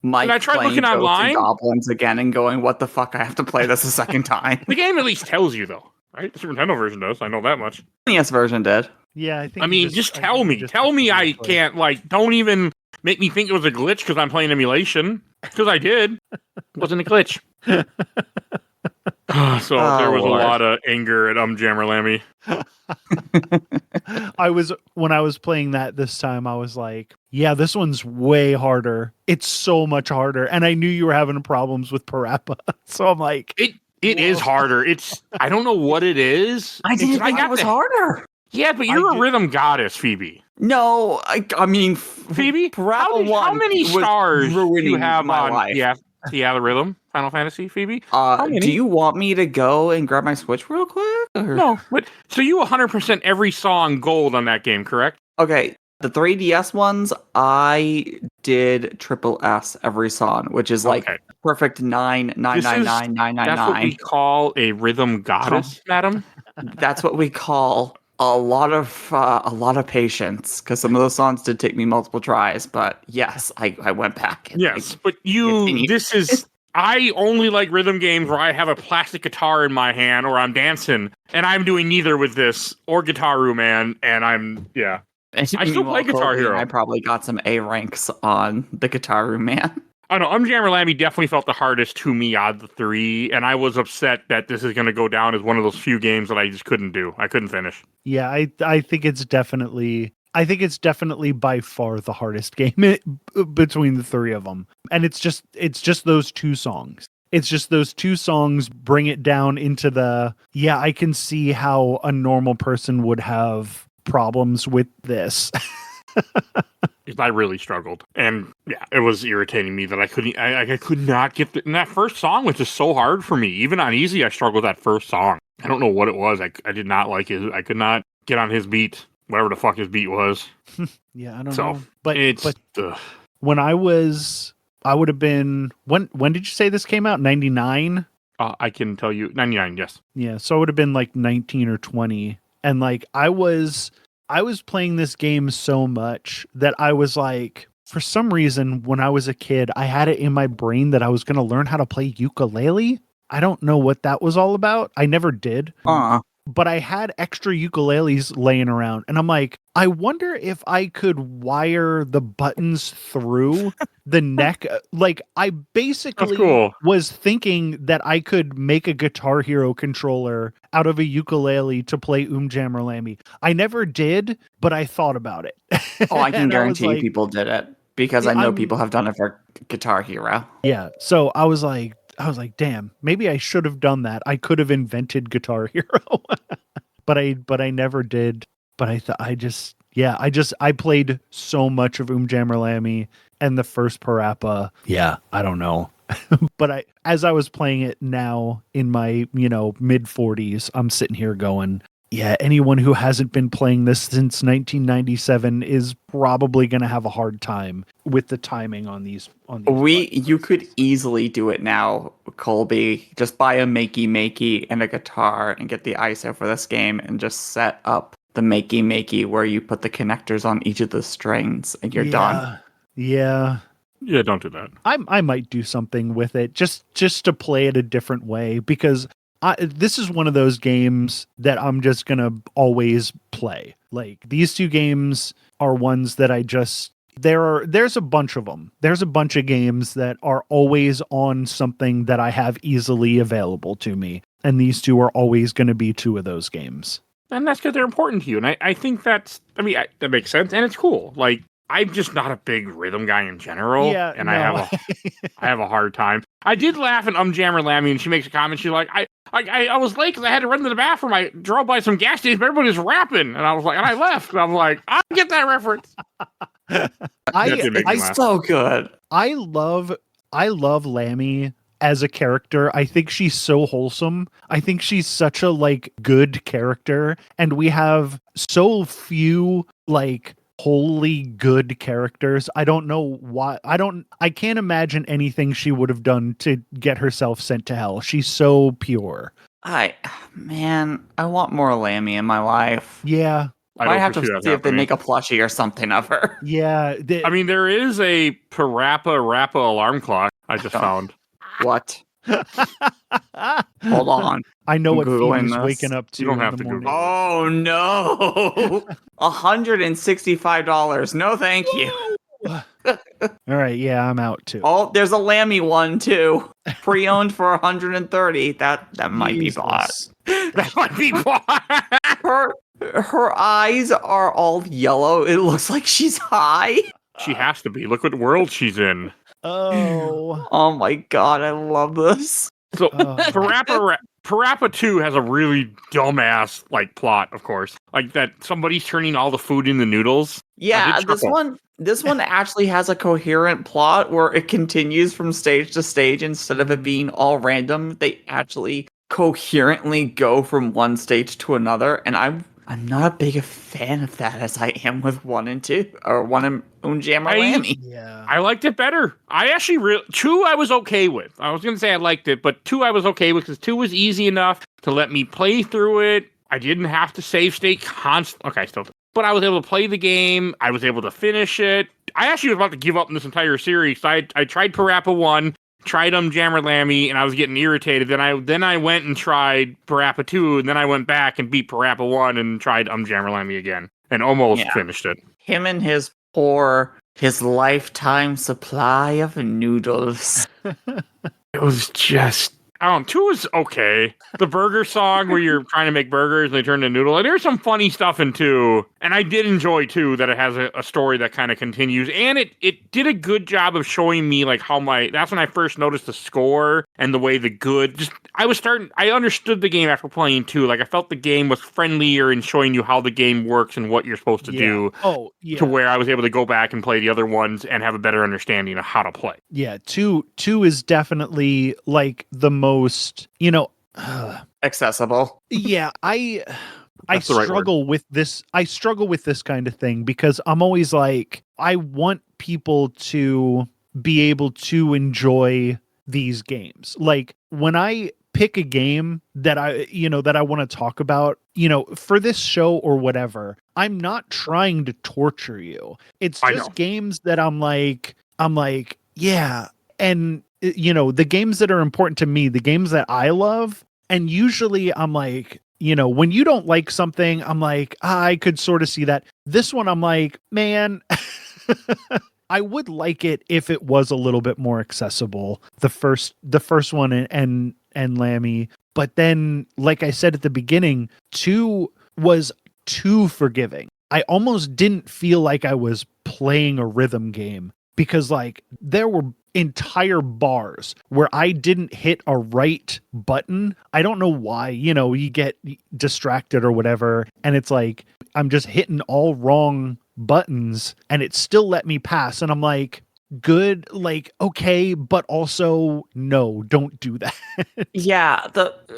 S4: Mike
S2: and I tried
S4: playing
S2: looking
S4: Ghosts
S2: online.
S4: and Goblins again and going, what the fuck, I have to play this a second time.
S2: The game at least tells you, though, right? The Super Nintendo version does. I know that much.
S4: NES version did.
S3: Yeah, I think.
S2: I mean, just tell me. Tell me I can't, don't even make me think it was a glitch because I'm playing emulation. Because I did. It wasn't a glitch. So there was
S4: Lord.
S2: a lot of anger at Jammerlammy.
S3: When I was playing that this time, I was like, yeah, this one's way harder. It's so much harder. And I knew you were having problems with PaRappa. So I'm like,
S2: it is harder. I don't know what it is.
S4: I didn't think it was harder.
S2: Yeah, but you're a rhythm goddess, Phoebe.
S4: No, I mean,
S2: Phoebe,
S4: PaRappa
S2: how many stars do you have
S4: my
S2: on
S4: life.
S2: the rhythm Final Fantasy, Phoebe?
S4: Do you want me to go and grab my Switch real quick? Or?
S2: No, but so you 100% every song gold on that game, correct?
S4: Okay, the 3DS ones, I did triple S every song, which is like perfect 9999999.
S2: That's what we call a rhythm goddess, madam.
S4: That's what we call a lot of patience, because some of those songs did take me multiple tries. But yes, I went back.
S2: Yes, but I only like rhythm games where I have a plastic guitar in my hand or I'm dancing, and I'm doing neither with this or Gitaroo, man. And I still play Guitar Hero.
S4: I probably got some A ranks on the Gitaroo, man.
S2: I know, Jammerlammy definitely felt the hardest to me out of the 3, and I was upset that this is going to go down as one of those few games that I just couldn't do. I couldn't finish.
S3: Yeah, I think it's definitely by far the hardest game between the 3 of them. And it's just those 2 songs. It's just those 2 songs bring it down into I can see how a normal person would have problems with this.
S2: I really struggled, and it was irritating me that I could not get and that first song was just so hard for me. Even on easy, I struggled with that first song. I don't know what it was. I did not like it. I could not get on his beat, whatever the fuck his beat was.
S3: Yeah, I don't know. But when I would have been when did you say this came out? 99?
S2: I can tell you 99. Yes.
S3: Yeah, so it would have been like 19 or 20, and like I was playing this game so much that I was like, for some reason, when I was a kid, I had it in my brain that I was going to learn how to play ukulele. I don't know what that was all about. I never did. But I had extra ukuleles laying around, and I'm like, I wonder if I could wire the buttons through the neck. Like, I basically was thinking that I could make a Guitar Hero controller out of a ukulele to play Jammerlammy. I never did, but I thought about it.
S4: Oh, I can guarantee you people did it, because I know people have done it for Guitar Hero. Yeah,
S3: so I was like, damn, maybe I should have done that. I could have invented Guitar Hero, but I never did. But I played so much of Jammerlammy and the first PaRappa. Yeah, I don't know. But as I was playing it now in my, mid 40s, I'm sitting here going, yeah, anyone who hasn't been playing this since 1997 is probably going to have a hard time with the timing on these.
S4: You could easily do it now, Colby. Just buy a makey and a guitar and get the ISO for this game and just set up the makey where you put the connectors on each of the strings and you're done.
S3: Yeah.
S2: Yeah, don't do that.
S3: I might do something with it just to play it a different way, because this is one of those games that I'm just going to always play. Like, these 2 games are ones that there's a bunch of them. There's a bunch of games that are always on something that I have easily available to me. And these 2 are always going to be 2 of those games.
S2: And that's because they're important to you. And I think that makes sense. And it's cool. Like, I'm just not a big rhythm guy in general.
S3: Yeah,
S2: And
S3: no.
S2: I have a hard time. I did laugh at Jammer Lammy, and she makes a comment. She's like, I was late because I had to run to the bathroom. I drove by some gas station, but everybody was rapping. And I was like, and I left. And I was like, I get that reference.
S4: So good.
S3: I love Lammy as a character. I think she's so wholesome. I think she's such a like good character, and we have so few like wholly good characters. I don't know why. I can't imagine anything she would have done to get herself sent to hell. She's so pure.
S4: I want more Lammy in my life.
S3: Yeah.
S4: I have to see if they make a plushie or something of her.
S3: Yeah.
S2: There is a PaRappa alarm clock I just found.
S4: What? Hold on.
S3: I know
S4: I'm
S3: what
S4: Googling
S3: Phoebe's
S4: this.
S3: waking up to.
S2: You don't
S3: in
S2: have
S3: the
S2: to
S3: morning.
S2: Google.
S4: Oh no! $165. No, thank you.
S3: All right, yeah, I'm out too.
S4: Oh, there's a Lammy one too. Pre-owned for 130. That might be bought.
S2: That might be bought.
S4: Her eyes are all yellow. It looks like she's high.
S2: She has to be. Look what world she's in.
S3: Oh.
S4: Oh my god, I love this.
S2: So PaRappa 2 has a really dumbass like plot, of course. Like that somebody's turning all the food into noodles.
S4: Yeah, this one actually has a coherent plot where it continues from stage to stage instead of it being all random. They actually coherently go from one stage to another, and I'm not a big a fan of that as I am with 1 and 2, or 1 and Unjammer Lammy.
S3: Yeah.
S2: I liked it better. I actually 2 I was okay with. I was gonna say I liked it, but 2 I was okay with because 2 was easy enough to let me play through it. I didn't have to save state but I was able to play the game. I was able to finish it. I actually was about to give up in this entire series. I tried PaRappa 1, tried Jammer Lammy, and I was getting irritated. Then I went and tried PaRappa 2, and then I went back and beat PaRappa 1 and tried Jammer Lammy again and almost finished it.
S4: Him and his lifetime supply of noodles.
S2: It was just, 2 was okay. The burger song where you're trying to make burgers and they turn into noodle. There's some funny stuff in 2. And I did enjoy 2 that it has a story that kind of continues. And it did a good job of showing me like that's when I first noticed the score and the way I understood the game after playing 2. Like I felt the game was friendlier in showing you how the game works and what you're supposed to do.
S3: Oh, yeah.
S2: To where I was able to go back and play the other ones and have a better understanding of how to play.
S3: Yeah, 2 is definitely like the most,
S4: accessible.
S3: Yeah, I struggle with this. I struggle with this kind of thing because I'm always like, I want people to be able to enjoy these games. Like when I pick a game that I want to talk about, for this show or whatever, I'm not trying to torture you. It's just games that I'm like, yeah. And the games that are important to me, the games that I love. And usually I'm like, when you don't like something, I'm like, I could sort of see that. This one, I'm like, man, I would like it if it was a little bit more accessible. The first one and Lammy. But then, like I said at the beginning, 2 was too forgiving. I almost didn't feel like I was playing a rhythm game because like there were entire bars where I didn't hit a right button. I don't know why, you get distracted or whatever. And it's like, I'm just hitting all wrong buttons and it still let me pass. And I'm like, good, like, okay, but also no, don't do that.
S4: Yeah.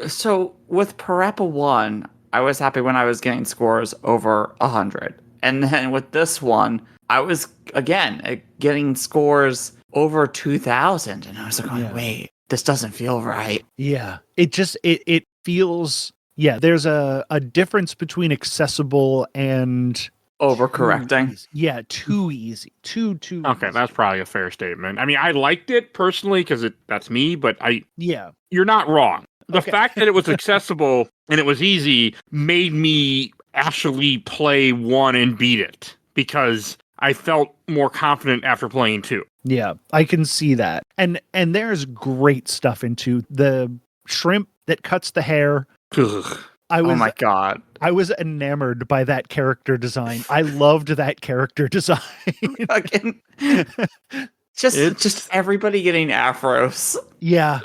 S4: So with PaRappa 1, I was happy when I was getting scores over 100. And then with this one, I was, again, getting scores over 2,000. And I was like, wait, this doesn't feel right.
S3: Yeah. It just, it feels, there's a difference between accessible and
S4: overcorrecting.
S3: Too easy. Too
S2: okay,
S3: easy.
S2: That's probably a fair statement. I mean, I liked it personally because that's me, but you're not wrong. The fact that it was accessible and it was easy made me actually play 1 and beat it because I felt more confident after playing 2.
S3: Yeah, I can see that. And there's great stuff in 2. The shrimp that cuts the hair.
S2: Ugh.
S4: Oh my god.
S3: I was enamored by that character design. I loved that character design.
S4: Fucking just everybody getting afros.
S3: Yeah.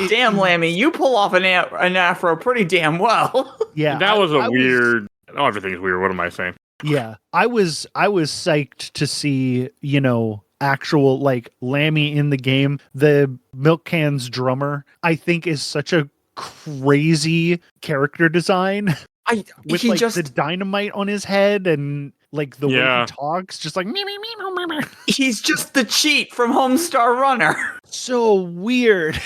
S4: Damn, Lammy, you pull off an afro pretty damn well.
S3: Yeah.
S2: That was weird. Oh, everything's weird. What am I saying?
S3: Yeah. I was psyched to see, actual like Lammy in the game. The Milk Cans drummer, I think, is such a crazy character design. With the dynamite on his head and like the way he talks, just like me.
S4: He's just the cheat from Homestar Runner.
S3: So weird.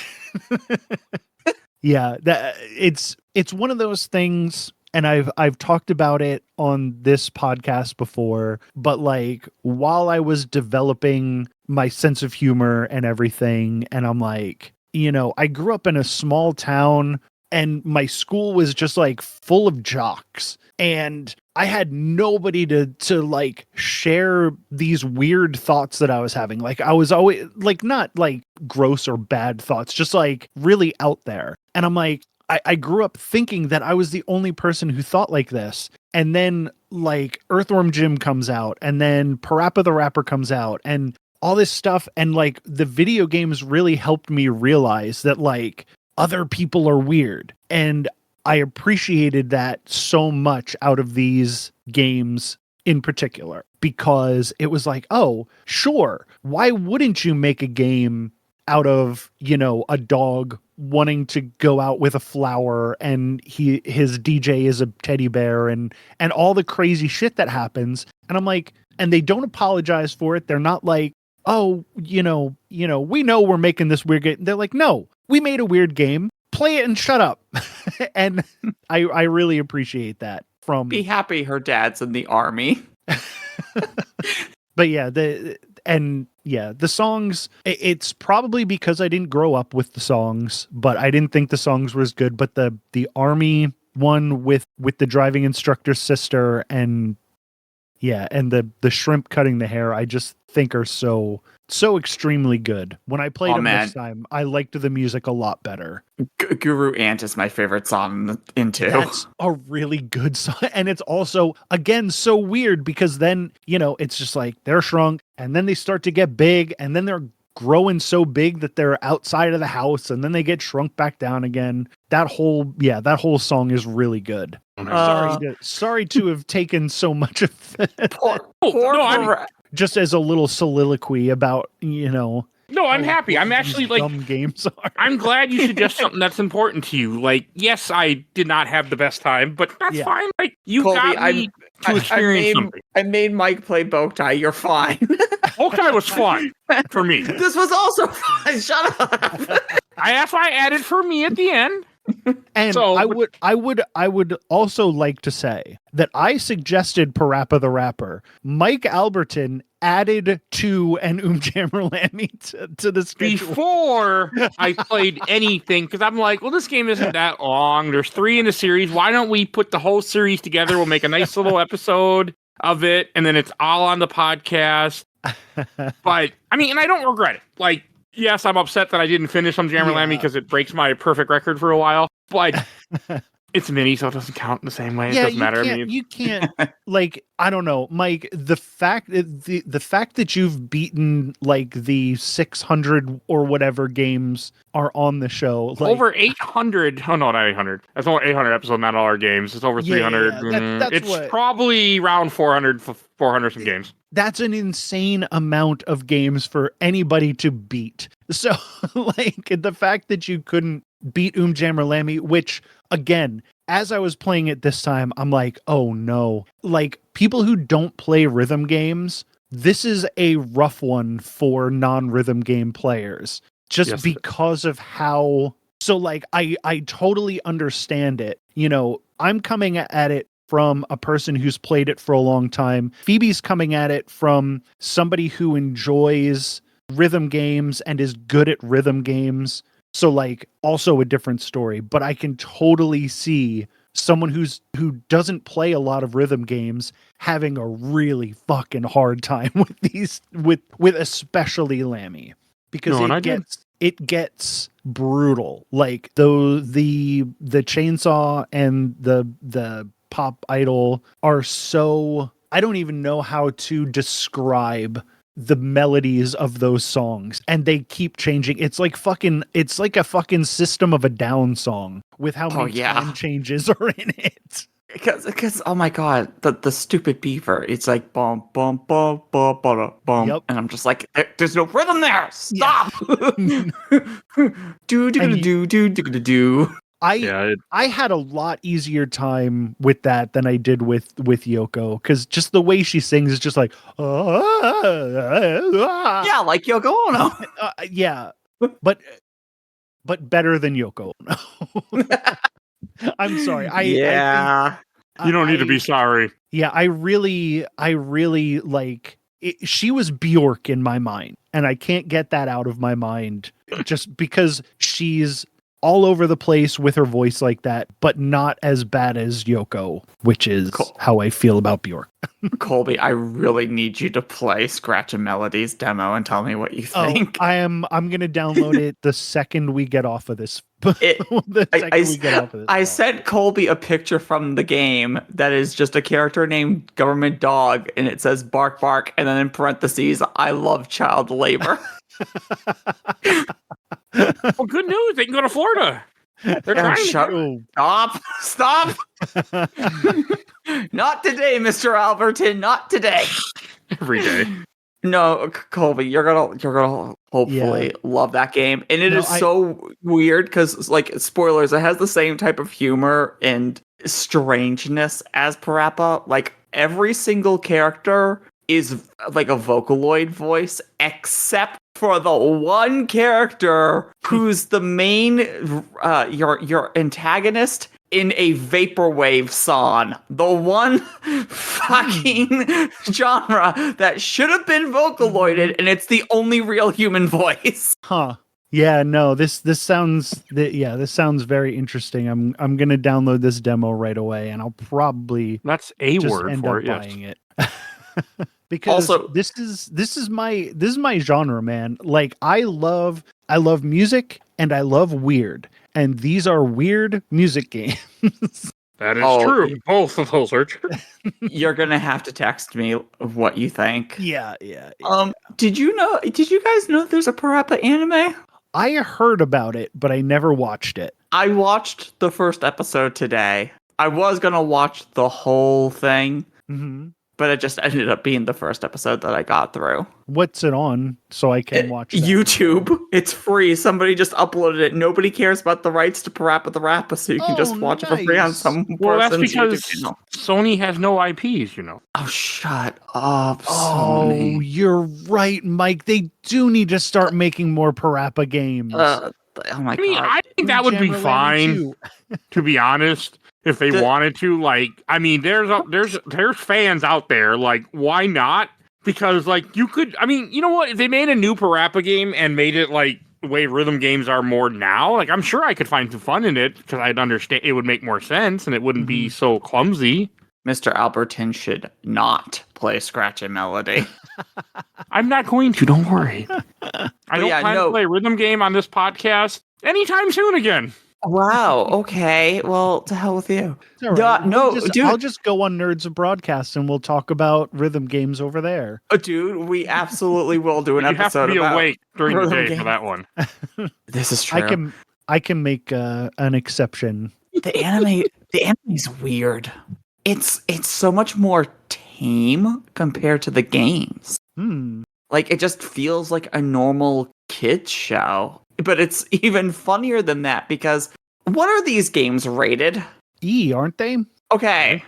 S3: Yeah, it's one of those things, and I've talked about it on this podcast before, but like while I was developing my sense of humor and everything, and I'm like, I grew up in a small town and my school was just like full of jocks, and I had nobody to like share these weird thoughts that I was having. Like I was always like, not like gross or bad thoughts, just like really out there. And I'm like, I grew up thinking that I was the only person who thought like this. And then like Earthworm Jim comes out, and then PaRappa the Rapper comes out, and all this stuff. And like the video games really helped me realize that like other people are weird. And I appreciated that so much out of these games in particular, because it was like, oh, sure. Why wouldn't you make a game out of, a dog wanting to go out with a flower, and his DJ is a teddy bear, and all the crazy shit that happens. And I'm like, and they don't apologize for it. They're not like, oh, we know we're making this weird game. They're like, no, we made a weird game. Play it and shut up. And I really appreciate that from.
S4: Be happy her dad's in the army.
S3: But yeah, the songs, it's probably because I didn't grow up with the songs, but I didn't think the songs were as good. But the army one with the driving instructor's sister and the shrimp cutting the hair, I just think are so extremely good. When I played them this time, I liked the music a lot better.
S4: Guru Ant is my favorite song in 2.
S3: That's a really good song. And it's also, again, so weird because then, it's just like they're shrunk and then they start to get big and then they're growing so big that they're outside of the house and then they get shrunk back down again. That whole song is really good. Sorry to have taken so much of that. Just as a little soliloquy about,
S2: No, I'm happy. I'm actually like,
S3: dumb games are.
S2: I'm glad you suggest something that's important to you. Like, yes, I did not have the best time, but that's fine. Like, you
S4: Colby,
S2: got me to experience something.
S4: I made Mike play Bowtie. You're fine.
S2: Bowtie was fun for me.
S4: This was also fun. Shut up.
S2: That's why I added for me at the end.
S3: And so, I would also like to say that I suggested PaRappa the Rapper. Mike Albertin added to an Jammer Lammy to the schedule
S2: before I played anything, because I'm like, well, this game isn't that long. There's 3 in the series. Why don't we put the whole series together? We'll make a nice little episode of it, and then it's all on the podcast. But I mean, and I don't regret it. Like, yes, I'm upset that I didn't finish on Jammer Lammy because it breaks my perfect record for a while. But it's mini, so it doesn't count in the same way. It doesn't matter.
S3: You can't like, I don't know, Mike. The fact that you've beaten like the 600 or whatever games are on the show, like,
S2: over 800. Oh no, not 800. That's over 800 episodes. Not all our games. It's over 300. It's probably around 400 some games.
S3: That's an insane amount of games for anybody to beat. So, like, the fact that you couldn't beat Jammer Lammy, which, again, as I was playing it this time, I'm like, oh no. Like, people who don't play rhythm games, this is a rough one for non-rhythm game players. Just because of how... So, like, I totally understand it. I'm coming at it from a person who's played it for a long time. Phoebe's coming at it from somebody who enjoys rhythm games and is good at rhythm games. So, like, also a different story. But I can totally see someone who doesn't play a lot of rhythm games having a really fucking hard time with these, with especially Lammy. Because it gets brutal. Like the chainsaw and the pop idol are so, I don't even know how to describe the melodies of those songs, and they keep changing. It's like a fucking System of a Down song with how many time changes are in it.
S4: Because oh my god, the stupid beaver. It's like bum bum bum bum bum bum,
S3: Yep.
S4: and I'm just like, there's no rhythm there. Stop. Do.
S3: I had a lot easier time with that than I did with Yoko, because just the way she sings is just like
S4: Yeah, like Yoko Ono.
S3: Yeah, but better than Yoko Ono. I'm sorry.
S2: You don't need to be sorry.
S3: Yeah, I really like it. She was Bjork in my mind, and I can't get that out of my mind just because she's all over the place with her voice like that, but not as bad as Yoko, which is how I feel about Bjork.
S4: Colby, I really need you to play Scratch and Melody's demo and tell me what you think.
S3: I'm gonna download it the second we get off of this.
S4: I sent Colby a picture from the game that is just a character named Government Dog, and it says bark bark, and then in parentheses, I love child labor.
S2: Well, good news. They can go to Florida. They're trying
S4: to. Stop. Not today, Mr. Albertin. Not today.
S2: Every day.
S4: No, Colby, you're gonna hopefully love that game, and it is so weird because, like, spoilers, it has the same type of humor and strangeness as PaRappa. Like, every single character is like a Vocaloid voice, except for the one character who's the main your antagonist in a vaporwave song. The one fucking genre that should have been Vocaloided, and it's the only real human voice.
S3: Huh. Yeah, no, this sounds very interesting. I'm gonna download this demo right away, and I'll probably
S2: that's a
S3: just
S2: word
S3: end
S2: for
S3: up
S2: it.
S3: buying it. Because
S4: also,
S3: this is my genre, man. Like, I love music and I love weird, and these are weird music games.
S2: That is true. Both of those are true.
S4: You're gonna have to text me what you think.
S3: Yeah.
S4: Did you guys know there's a PaRappa anime?
S3: I heard about it, but I never watched it.
S4: I watched the first episode today. I was gonna watch the whole thing.
S3: Mm-hmm.
S4: But it just ended up being the first episode that I got through.
S3: What's it on so I can watch that?
S4: YouTube. It's free. Somebody just uploaded it. Nobody cares about the rights to PaRappa the Rapper, so you can just watch it for free on some person's YouTube channel.
S2: Sony has no IPs, you know.
S4: Oh, shut up, Sony.
S3: Oh, you're right, Mike. They do need to start making more PaRappa games.
S4: Oh my God.
S2: I think that would be fine, to be honest. If they wanted to, like, I mean, there's fans out there, like, why not? Because, like, you could, I mean, you know what? If they made a new PaRappa game and made it, like, the way rhythm games are more now, like, I'm sure I could find some fun in it, because I'd understand, it would make more sense, and it wouldn't be so clumsy.
S4: Mr. Albertin should not play Scratch and Melody.
S2: I'm not going to, don't worry. I don't plan to play a rhythm game on this podcast anytime soon again.
S4: Wow. Okay. Well, to hell with you.
S3: Right. I'll just go on Nerds of Broadcast and we'll talk about rhythm games over there.
S4: Dude, we absolutely will do an episode.
S2: You have to be
S4: about
S2: awake during the day
S4: games.
S2: For that one.
S4: This is true.
S3: I can make an exception.
S4: The anime is weird. It's so much more tame compared to the games. Like, it just feels like a normal kids show. But it's even funnier than that, because what are these games rated?
S3: E, aren't they?
S4: Okay.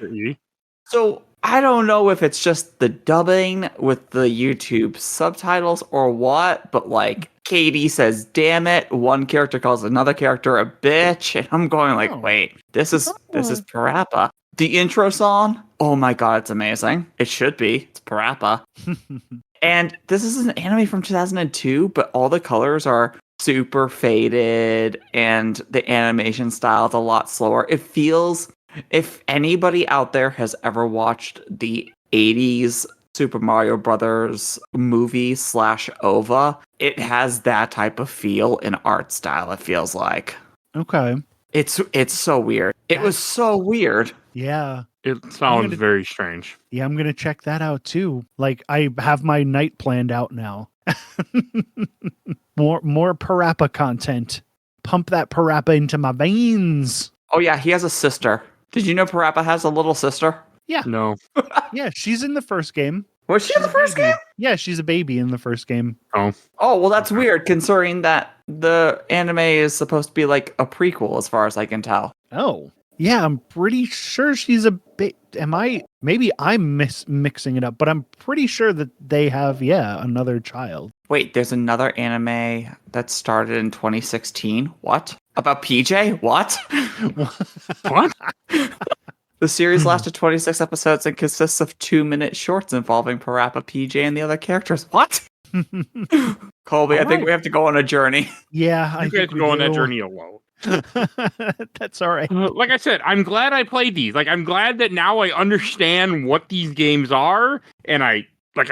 S4: So I don't know if it's just the dubbing with the YouTube subtitles or what, but, like, Katie says, damn it. One character calls another character a bitch. And I'm going like, wait, this is PaRappa. The intro song, oh my God, it's amazing. It should be. It's PaRappa. And this is an anime from 2002, but all the colors are super faded and the animation style is a lot slower. It feels, if anybody out there has ever watched the 80s Super Mario Brothers movie / OVA. It has that type of feel and art style, it feels like.
S3: Okay.
S4: It's so weird. It was so weird.
S3: Yeah.
S2: It sounds very strange.
S3: Yeah, I'm gonna check that out too. Like I have my night planned out now. more PaRappa content. Pump that PaRappa into my veins.
S4: Oh yeah, he has a sister. Did you know PaRappa has a little sister?
S3: Yeah.
S2: No.
S3: Yeah, she's in the first game.
S4: Was she in the first game?
S3: Yeah, she's a baby in the first game.
S2: Oh.
S4: Oh, well, that's weird considering that the anime is supposed to be like a prequel as far as I can tell.
S3: Oh. Yeah, I'm pretty sure she's a maybe I'm mixing it up, but I'm pretty sure that they have, another child.
S4: Wait, there's another anime that started in 2016. What? About PJ? What?
S2: What?
S4: The series lasted 26 episodes and consists of 2-minute shorts involving PaRappa, PJ, and the other characters. What? Colby, I think we have to go on a journey.
S3: Yeah, I
S2: You
S3: think
S2: guys
S3: we
S2: go on that
S3: do.
S2: journey alone.
S3: That's all right.
S2: Like I said, I'm glad I played these. Like, I'm glad that now I understand what these games are, and I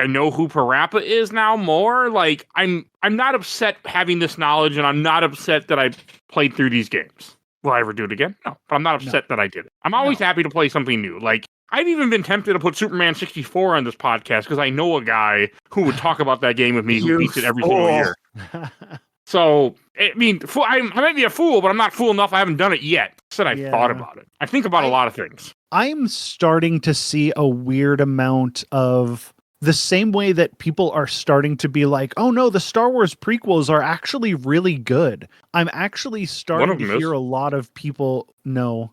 S2: know who PaRappa is now more. Like, I'm not upset having this knowledge, and I'm not upset that I played through these games. Will I ever do it again? No. But I'm not upset that I did it. I'm always happy to play something new. Like, I've even been tempted to put Superman 64 on this podcast because I know a guy who would talk about that game with me who beats it every single year. So, I mean, I might be a fool, but I'm not fool enough. I haven't done it yet. I said I thought about it. I think about a lot of things.
S3: I'm starting to see a weird amount of the same way that people are starting to be like, oh no, the Star Wars prequels are actually really good. I'm actually starting to hear a lot of people know.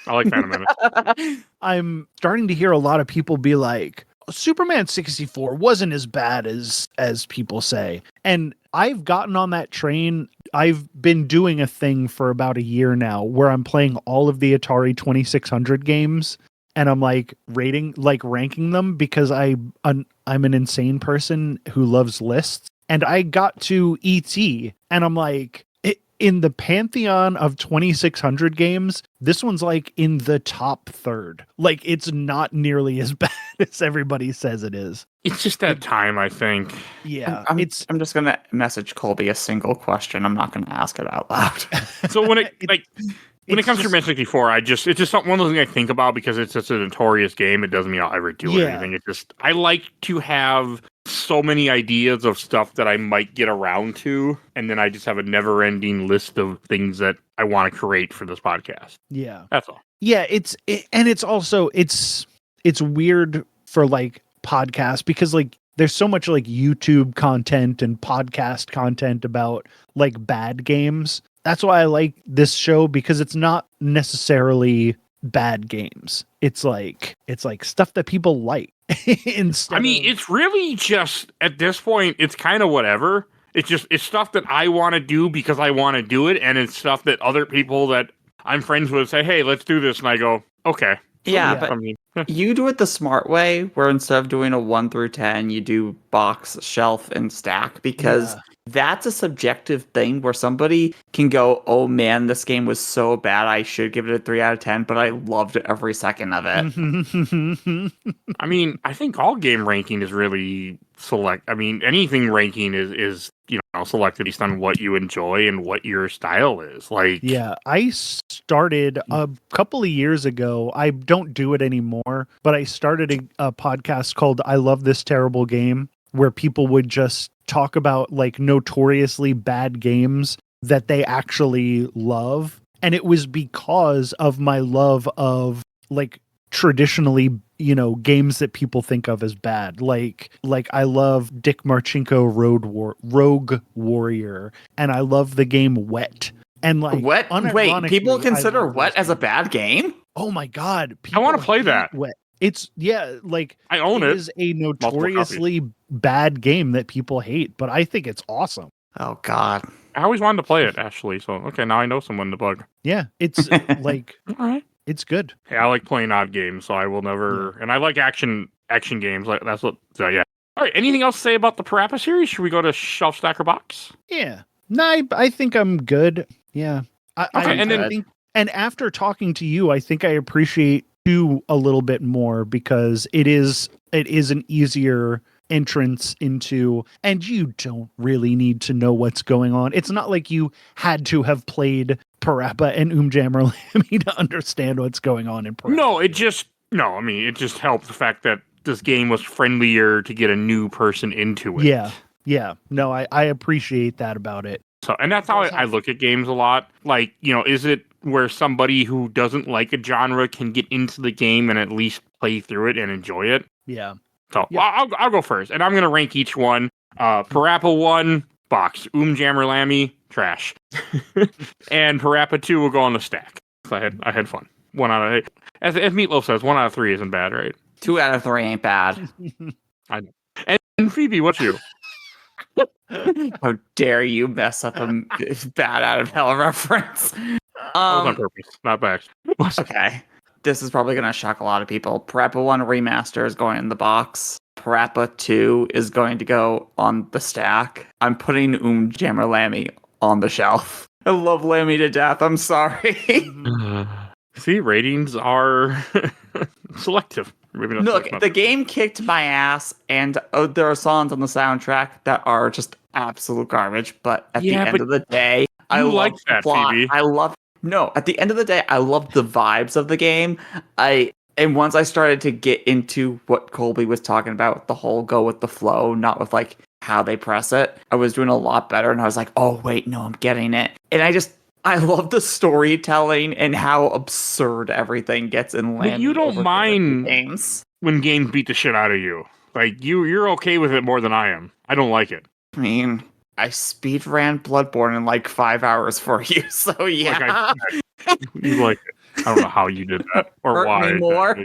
S2: I like Phantom Menace.
S3: I'm starting to hear a lot of people be like, Superman 64 wasn't as bad as people say. And I've gotten on that train. I've been doing a thing for about a year now where I'm playing all of the Atari 2600 games and I'm ranking them because I'm an insane person who loves lists. And I got to ET and I'm like, in the pantheon of 2600 games, this one's like in the top third. Like, it's not nearly as bad as everybody says it is.
S2: It's just that time, I think.
S3: Yeah.
S4: I'm just going to message Colby a single question. I'm not going to ask it out loud.
S2: So when it comes to Superman 64, it's just one of those things I think about because it's such a notorious game. It doesn't mean I'll ever do anything. It's just, I like to have so many ideas of stuff that I might get around to, and then I just have a never-ending list of things that I want to create for this podcast.
S3: Yeah.
S2: That's all.
S3: Yeah, it's weird for like podcasts because like there's so much like YouTube content and podcast content about like bad games. That's why I like this show because it's not necessarily bad games. It's like stuff that people like.
S2: It's really just at this point, it's kind of whatever. It's stuff that I want to do because I want to do it, and it's stuff that other people that I'm friends with say, "Hey, let's do this," and I go, "Okay."
S4: Yeah, but you do it the smart way, where instead of doing a 1 through 10, you do box, shelf, and stack, because that's a subjective thing where somebody can go, oh man, this game was so bad, I should give it a 3 out of 10, but I loved every second of it.
S2: I mean, I think all game ranking is really anything ranking is selected based on what you enjoy and what your style is. Like,
S3: yeah, I started a couple of years ago. I don't do it anymore, but I started a podcast called I Love This Terrible Game, where people would just talk about like notoriously bad games that they actually love. And it was because of my love of like traditionally, games that people think of as bad. Like I love Dick Marchenko Rogue Warrior, and I love the game Wet. And like
S4: Wet? Wait, people consider Wet as a bad game?
S3: Oh my god.
S2: I want to play that.
S3: Wet. It's like
S2: I own it.
S3: It is a notoriously bad game that people hate, but I think it's awesome.
S4: Oh god.
S2: I always wanted to play it, actually. So okay, now I know someone to bug.
S3: Yeah, it's like
S2: all right.
S3: It's good.
S2: Hey, I like playing odd games, so I will never. And I like action games. Like that's what. So yeah. All right. Anything else to say about the PaRappa series? Should we go to Shelf Stacker Box?
S3: Yeah. No, I think I'm good. Yeah.
S2: And after
S3: talking to you, I think I appreciate 2 a little bit more because it is an easier entrance into, and you don't really need to know what's going on. It's not like you had to have played PaRappa and Jammerlami to understand what's going on in PaRappa.
S2: No, it just helped the fact that this game was friendlier to get a new person into it.
S3: Yeah. No, I appreciate that about it.
S2: So, and that's how I look at games a lot. Like, is it where somebody who doesn't like a genre can get into the game and at least play through it and enjoy it?
S3: Yeah.
S2: So, I'll go first, and I'm going to rank each one. PaRappa 1, box. Jammerlami, trash. And PaRappa 2 will go on the stack. So I had fun. 1 out of 8. As Meatloaf says, 1 out of 3 isn't bad, right?
S4: 2 out of 3 ain't bad.
S2: I know. And Phoebe, what's you?
S4: How dare you mess up a bad out of hell reference?
S2: That was on purpose, not back.
S4: Okay. This is probably going to shock a lot of people. PaRappa 1 Remaster is going in the box. PaRappa 2 is going to go on the stack. I'm putting Jammerlami on the shelf. I love Lammy to death. I'm sorry.
S2: See, ratings are selective.
S4: Look, the game kicked my ass, and there are songs on the soundtrack that are just absolute garbage. But at the end of the day, I like that, Phoebe. At the end of the day, I love the vibes of the game. And once I started to get into what Colby was talking about, the whole go with the flow, not with like how they press it, I was doing a lot better. And I was like, oh wait, no, I'm getting it. And I love the storytelling and how absurd everything gets in Land.
S2: But you don't mind
S4: games
S2: when games beat the shit out of you. Like you're okay with it more than I am. I don't like it.
S4: I mean, I speed ran Bloodborne in like 5 hours for you, so yeah.
S2: You like it. I don't know how you did that or
S4: Hurt
S2: why.
S4: Me more.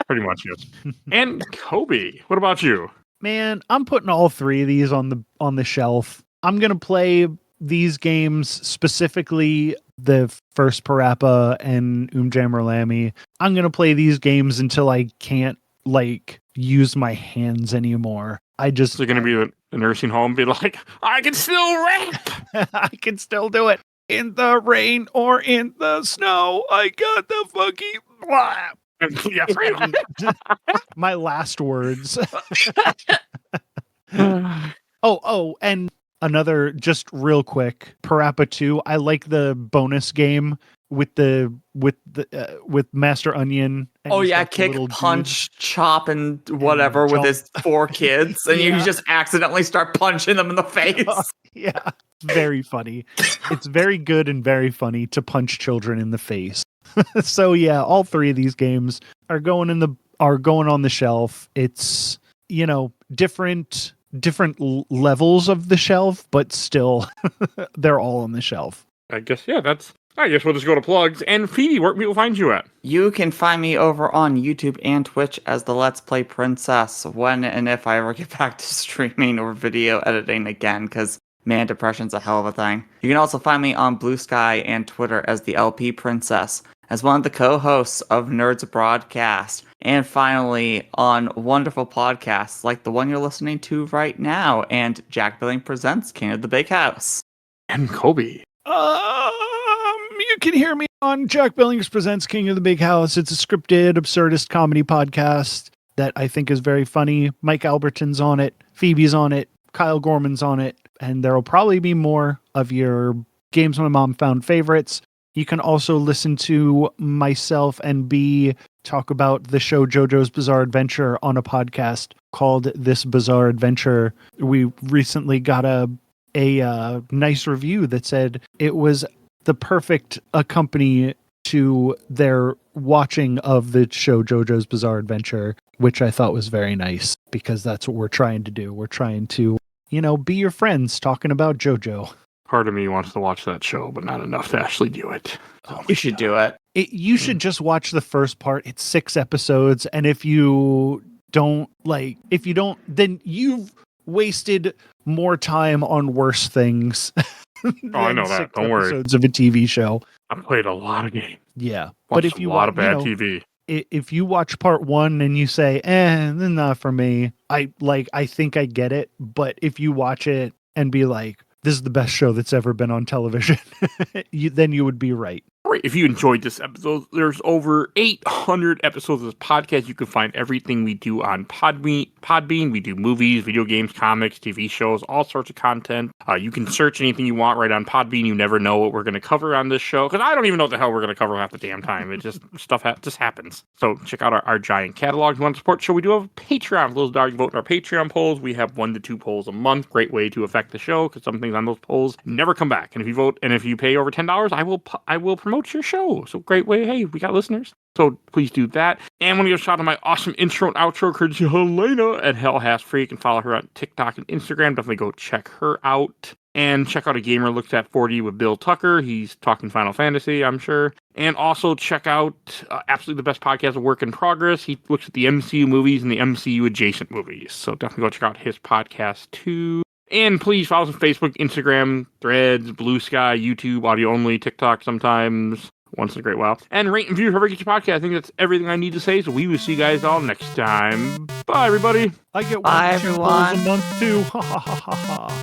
S2: Pretty much, yes. And Colby, what about you?
S3: Man, I'm putting all 3 of these on the shelf. I'm gonna play these games, specifically the first PaRappa and Jammerlami. I'm gonna play these games until I can't use my hands anymore.
S2: They're gonna be a nursing home, be like, I can still rap.
S3: I can still do it in the rain or in the snow. I got the funky blah.
S2: Yeah,
S3: my last words. And another, just real quick, PaRappa 2. I like the bonus game with Master Onion. And
S4: kick, punch, chop, and whatever with his 4 kids, and you just accidentally start punching them in the face.
S3: Yeah, it's very funny. It's very good and very funny to punch children in the face. So yeah, all 3 of these games are going on the shelf. It's different levels of the shelf, but still they're all on the shelf.
S2: I guess we'll just go to plugs. And Phoebe, where can people find you at?
S4: You can find me over on YouTube and Twitch as the Let's Play Princess when and if I ever get back to streaming or video editing again, because man, depression's a hell of a thing. You can also find me on Blue Sky and Twitter as the LP Princess, as one of the co-hosts of Nerds Broadcast, and finally on wonderful podcasts like the one you're listening to right now, and Jack Billing Presents King of the Big House.
S2: And Colby.
S3: You can hear me on Jack Billings Presents King of the Big House. It's a scripted, absurdist comedy podcast that I think is very funny. Mike Albertin's on it. Phoebe's on it. Kyle Gorman's on it. And there will probably be more of your Games My Mom Found favorites. You can also listen to myself and B talk about the show JoJo's Bizarre Adventure on a podcast called This Bizarre Adventure. We recently got a nice review that said it was the perfect accompaniment to their watching of the show JoJo's Bizarre Adventure, which I thought was very nice, because that's what we're trying to do. We're trying to, be your friends talking about JoJo.
S2: Part of me wants to watch that show, but not enough to actually do it.
S4: You should do it.
S3: You should just watch the first part. It's 6 episodes, and if you don't, then you've wasted more time on worse things.
S2: I know that. Don't worry.
S3: Episodes of a TV show.
S2: I've played a lot of games.
S3: Yeah,
S2: But if you watch a lot of bad TV,
S3: if you watch part 1 and you say, then not for me, I think I get it. But if you watch it and be like, this is the best show that's ever been on television, then you would be right.
S2: All right, if you enjoyed this episode, there's over 800 episodes of this podcast. You can find everything we do on Podbean. We do movies, video games, comics, TV shows, all sorts of content. You can search anything you want right on Podbean. You never know what we're going to cover on this show, because I don't even know what the hell we're going to cover half the damn time. It just, just happens. So check out our giant catalog. If you want to support the show, we do have a Patreon. For those that vote in our Patreon polls, we have 1 to 2 polls a month. Great way to affect the show, because some things on those polls never come back. And if you vote, and if you pay over $10, I will promote your show. So great way. Hey, we got listeners. So please do that. And when you give a shout out to my awesome intro and outro courtesy Helena at Hell Has Free, you can follow her on TikTok and Instagram. Definitely go check her out. And check out A Gamer Looks at 40 with Bill Tucker. He's talking Final Fantasy, I'm sure. And also check out absolutely the best podcast of Work in Progress. He looks at the MCU movies and the MCU adjacent movies. So definitely go check out his podcast too. And please follow us on Facebook, Instagram, Threads, Blue Sky, YouTube, audio only, TikTok sometimes, once in a great while. And rate and review whoever gets your podcast. I think that's everything I need to say. So we will see you guys all next time. Bye, everybody.
S3: I get
S4: Bye,
S3: 1 to 2 polls a month too. Ha ha ha ha ha.